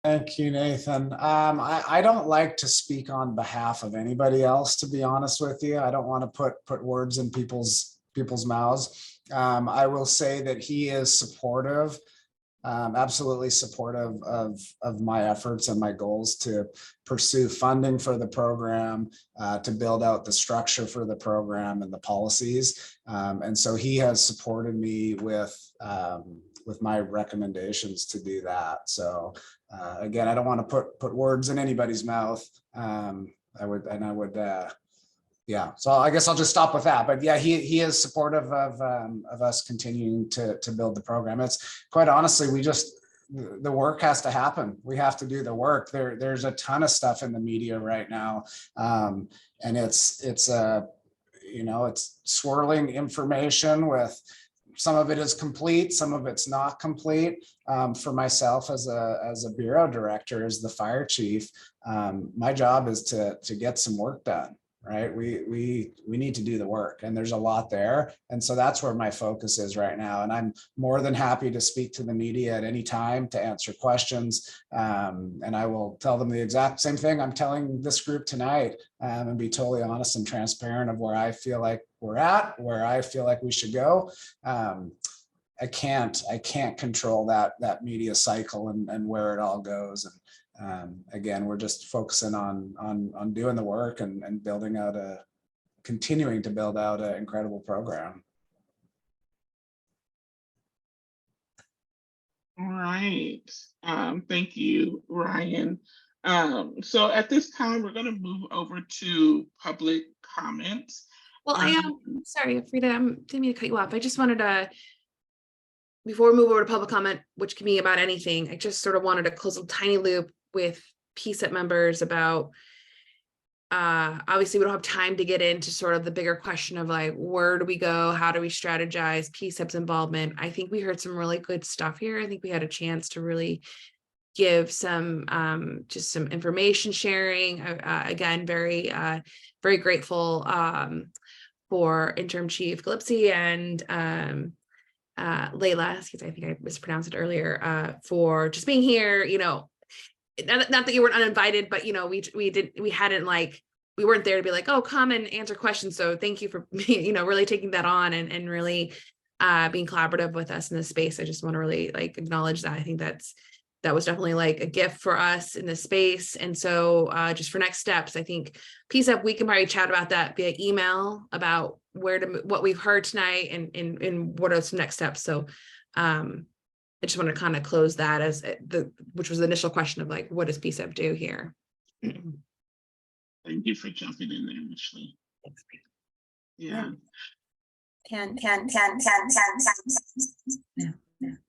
Thank you, Nathan. I don't like to speak on behalf of anybody else, to be honest with you. I don't want to put words in people's mouths. I will say that he is supportive, absolutely supportive of my efforts and my goals to pursue funding for the program, to build out the structure for the program and the policies. And so he has supported me with my recommendations to do that. So again, I don't want to put words in anybody's mouth. Yeah, so I guess I'll just stop with that. But yeah, he is supportive of us continuing to build the program. It's quite honestly, the work has to happen. We have to do the work. There's a ton of stuff in the media right now, and it's swirling information with. Some of it is complete, some of it's not complete. For myself as a bureau director, as the fire chief, my job is to get some work done, right? We need to do the work, and there's a lot there. And so that's where my focus is right now. And I'm more than happy to speak to the media at any time to answer questions. And I will tell them the exact same thing I'm telling this group tonight, and be totally honest and transparent of where I feel like we're at, where I feel like we should go. I can't control that media cycle and where it all goes. And again, we're just focusing on doing the work and continuing to build out an incredible program. All right. Thank you, Ryan. So at this time, we're going to move over to public comments. Well, I am sorry, Frida, I didn't mean to cut you off. I just wanted to, before we move over to public comment, which can be about anything, I just sort of wanted to close a tiny loop with PCCEP members about, obviously we don't have time to get into sort of the bigger question of like, where do we go? How do we strategize PCCEP's involvement? I think we heard some really good stuff here. I think we had a chance to really give some, just some information sharing. Again, very grateful for Interim Chief Gillespie and Layla, excuse me, I think I mispronounced it earlier, for just being here. Not that you weren't uninvited, but we weren't there to be like, oh, come and answer questions. So thank you for really taking that on and really being collaborative with us in this space. I just want to really acknowledge that. I think that's that was definitely like a gift for us in this space. And so just for next steps, I think PCCEP, we can probably chat about that via email about what we've heard tonight and what are some next steps. So I just want to kind of close that as which was the initial question of like, what does PCCEP do here? Thank you for jumping in there, Ashley. Yeah.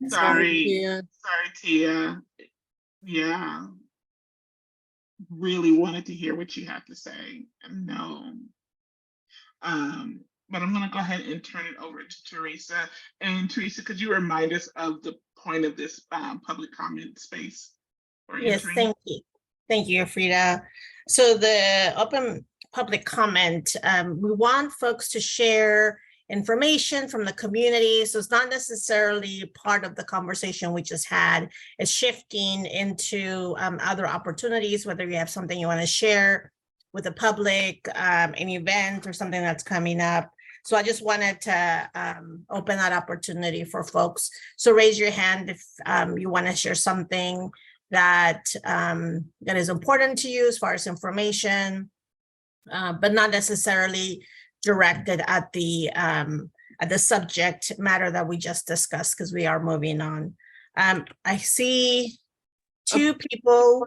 Sorry, Tia. Yeah. Really wanted to hear what you have to say. No. But I'm gonna go ahead and turn it over to Teresa. And Teresa, could you remind us of the point of this public comment space? Yes, thank you. Thank you, Frida. So the open public comment, we want folks to share information from the community. So it's not necessarily part of the conversation we just had. It's shifting into other opportunities, whether you have something you want to share with the public, an event or something that's coming up. So I just wanted to open that opportunity for folks. So raise your hand if you want to share something that that is important to you as far as information, but not necessarily directed at the subject matter that we just discussed, because we are moving on. I see two people.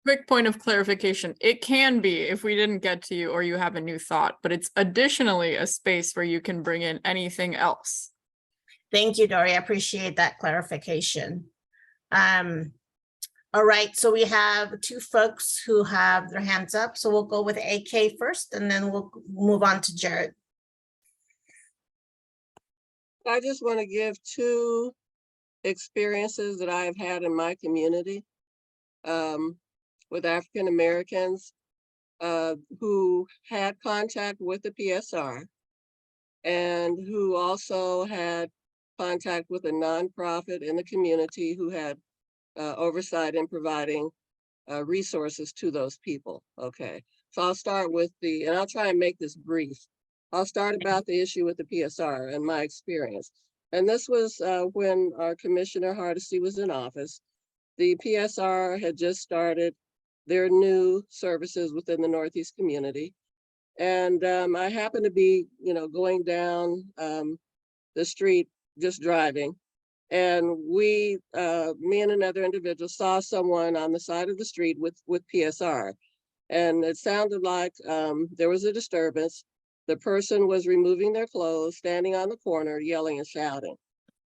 Quick point of clarification. It can be if we didn't get to you or you have a new thought, but it's additionally a space where you can bring in anything else. Thank you, Dory. I appreciate that clarification. All right, so we have two folks who have their hands up. So we'll go with AK first, and then we'll move on to Jared. I just want to give two experiences that I've had in my community with African Americans who had contact with the PSR and who also had contact with a nonprofit in the community who had oversight in providing resources to those people. Okay, so I'll start with and I'll try and make this brief. I'll start about the issue with the PSR and my experience. And this was when our Commissioner Hardesty was in office. The PSR had just started their new services within the Northeast community. And I happened to be, going down the street, just driving. And me and another individual saw someone on the side of the street with PSR. And it sounded like there was a disturbance. The person was removing their clothes, standing on the corner, yelling and shouting.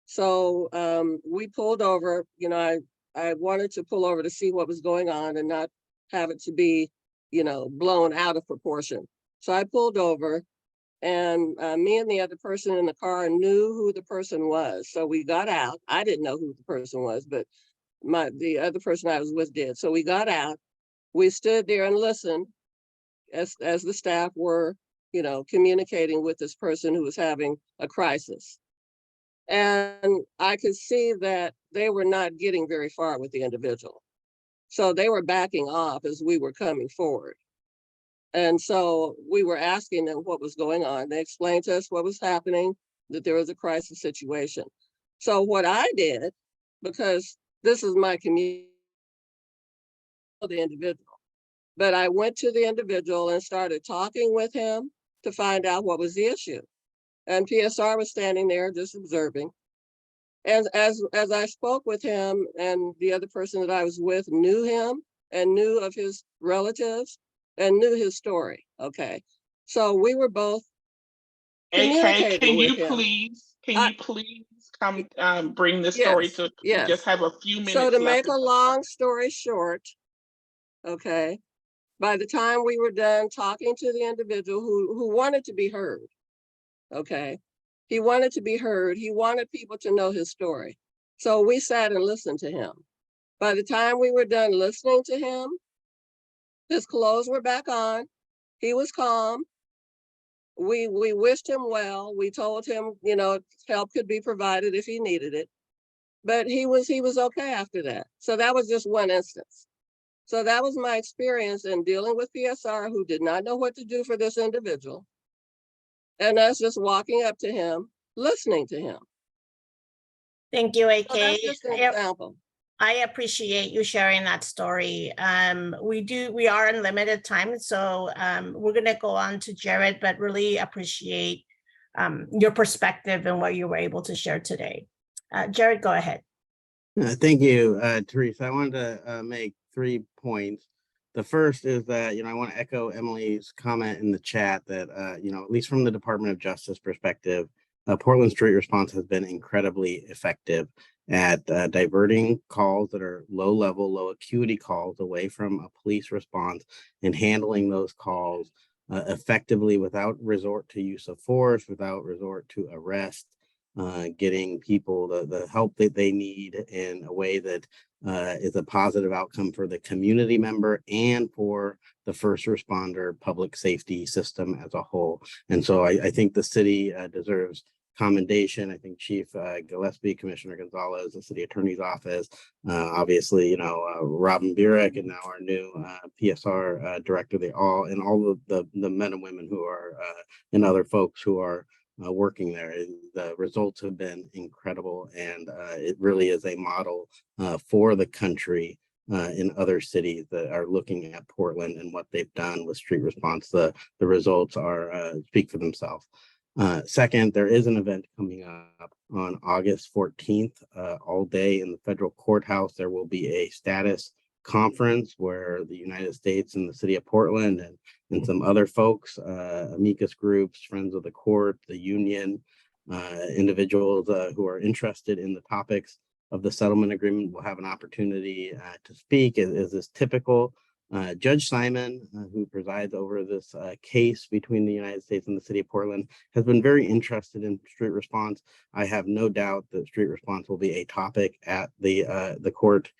So we pulled over. I wanted to pull over to see what was going on and not have it to be, blown out of proportion. So I pulled over, and me and the other person in the car knew who the person was. So we got out. I didn't know who the person was, but the other person I was with did. So we got out. We stood there and listened as the staff were, communicating with this person who was having a crisis. And I could see that they were not getting very far with the individual. So they were backing off as we were coming forward. And so we were asking them what was going on. They explained to us what was happening, that there was a crisis situation. So what I did, because this is my community, the individual, but I went to the individual and started talking with him to find out what was the issue. And PSR was standing there just observing. And as I spoke with him, and the other person that I was with knew him and knew of his relatives and knew his story. Okay, so we were both AK, can you please come bring this story to? Yes. Just have a few minutes. So to make a long story short, okay, by the time we were done talking to the individual who wanted to be heard, okay, he wanted to be heard. He wanted people to know his story. So we sat and listened to him. By the time we were done listening to him, his clothes were back on. He was calm. We wished him well. We told him, help could be provided if he needed it. But he was okay after that. So that was just one instance. So that was my experience in dealing with PSR, who did not know what to do for this individual. And us just walking up to him, listening to him. Thank you, AK. So that's just an example. I appreciate you sharing that story. We are in limited time, so we're gonna go on to Jared, but really appreciate your perspective and what you were able to share today. Jared, go ahead. Thank you, Teresa. I wanted to make 3 points. The first is that, I want to echo Emily's comment in the chat that, at least from the Department of Justice perspective, Portland Street Response has been incredibly effective at diverting calls that are low level, low acuity calls away from a police response and handling those calls effectively without resort to use of force, without resort to arrest, getting people the help that they need in a way that is a positive outcome for the community member and for the first responder public safety system as a whole. And so I think the city deserves commendation. I think Chief Gillespie, Commissioner Gonzalez, the city attorney's office, obviously, Robin Burek, and now our new PSR director, all of the men and women who are and other folks who are working there. The results have been incredible, and it really is a model for the country in other cities that are looking at Portland and what they've done with street response. The results are speak for themselves. Second, there is an event coming up on August 14th, all day in the federal courthouse. There will be a status conference where the United States and the city of Portland and some other folks, amicus groups, friends of the court, the union, individuals who are interested in the topics of the settlement agreement will have an opportunity to speak. Is this typical? Judge Simon, who presides over this case between the United States and the city of Portland, has been very interested in street response. I have no doubt that street response will be a topic at the court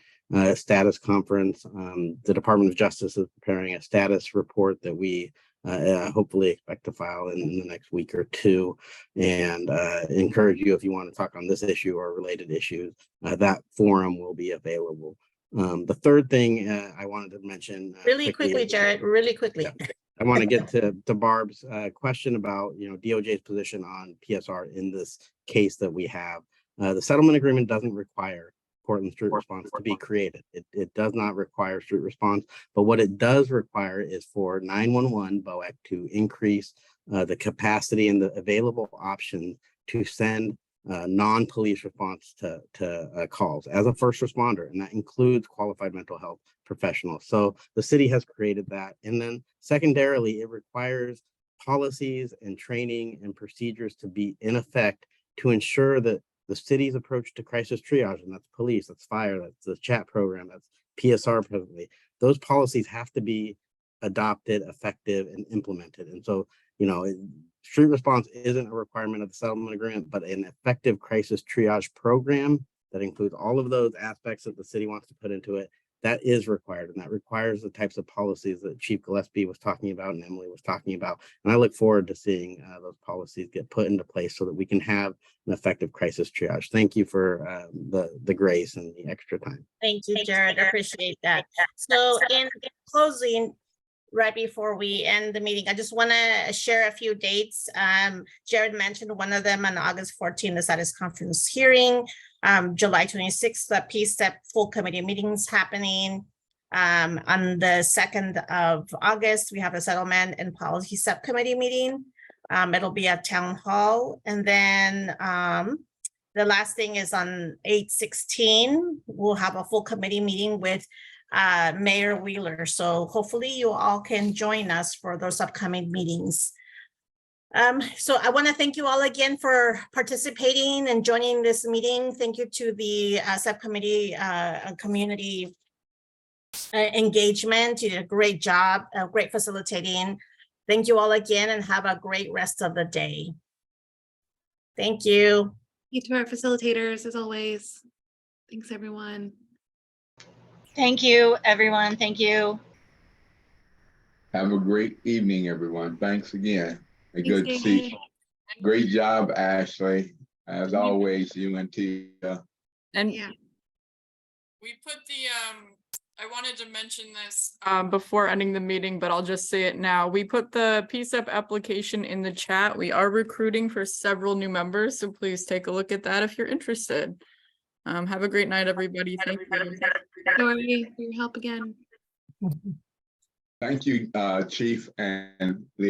status conference. The Department of Justice is preparing a status report that we hopefully expect to file in the next week or two, and encourage you, if you want to talk on this issue or related issues, that forum will be available. The third thing I wanted to mention really quickly, Jared, really quickly. Yeah, I want to get to Barb's question about DOJ's position on PSR in this case that we have. The settlement agreement doesn't require Portland Street Response to be created. It does not require street response, but what it does require is for 911 BOEC to increase the capacity and the available options to send non-police response to calls as a first responder, and that includes qualified mental health professionals. So the city has created that. And then secondarily, it requires policies and training and procedures to be in effect to ensure that the city's approach to crisis triage, and that's police, that's fire, that's the chat program, that's PSR presently, those policies have to be adopted, effective, and implemented. And so, street response isn't a requirement of the settlement agreement, but an effective crisis triage program that includes all of those aspects that the city wants to put into it, that is required. And that requires the types of policies that Chief Gillespie was talking about and Emily was talking about. And I look forward to seeing those policies get put into place so that we can have an effective crisis triage. Thank you for the grace and the extra time. Thank you, Jared. Appreciate that. So in closing, right before we end the meeting, I just want to share a few dates. Jared mentioned one of them on August 14th, the status conference hearing. July 26th, the PCCEP full committee meetings happening. On the 2nd of August, we have a settlement and policy subcommittee meeting. It'll be at town hall. And then the last thing is on 8/16, we'll have a full committee meeting with Mayor Wheeler. So hopefully you all can join us for those upcoming meetings. So I want to thank you all again for participating and joining this meeting. Thank you to the subcommittee community engagement. You did a great job, great facilitating. Thank you all again and have a great rest of the day. Thank you. Thank you to our facilitators as always. Thanks, everyone. Thank you, everyone. Thank you. Have a great evening, everyone. Thanks again. Thanks, Good to see David. you. Great job, Ashley. As always, you and Tia. And Yeah. we put the, I wanted to mention this before ending the meeting, but I'll just say it now. We put the PCCEP application in the chat. We are recruiting for several new members, so please take a look at that if you're interested. Have a great night, everybody. Thank you. Lori, for your help again. Thank you, Chief and the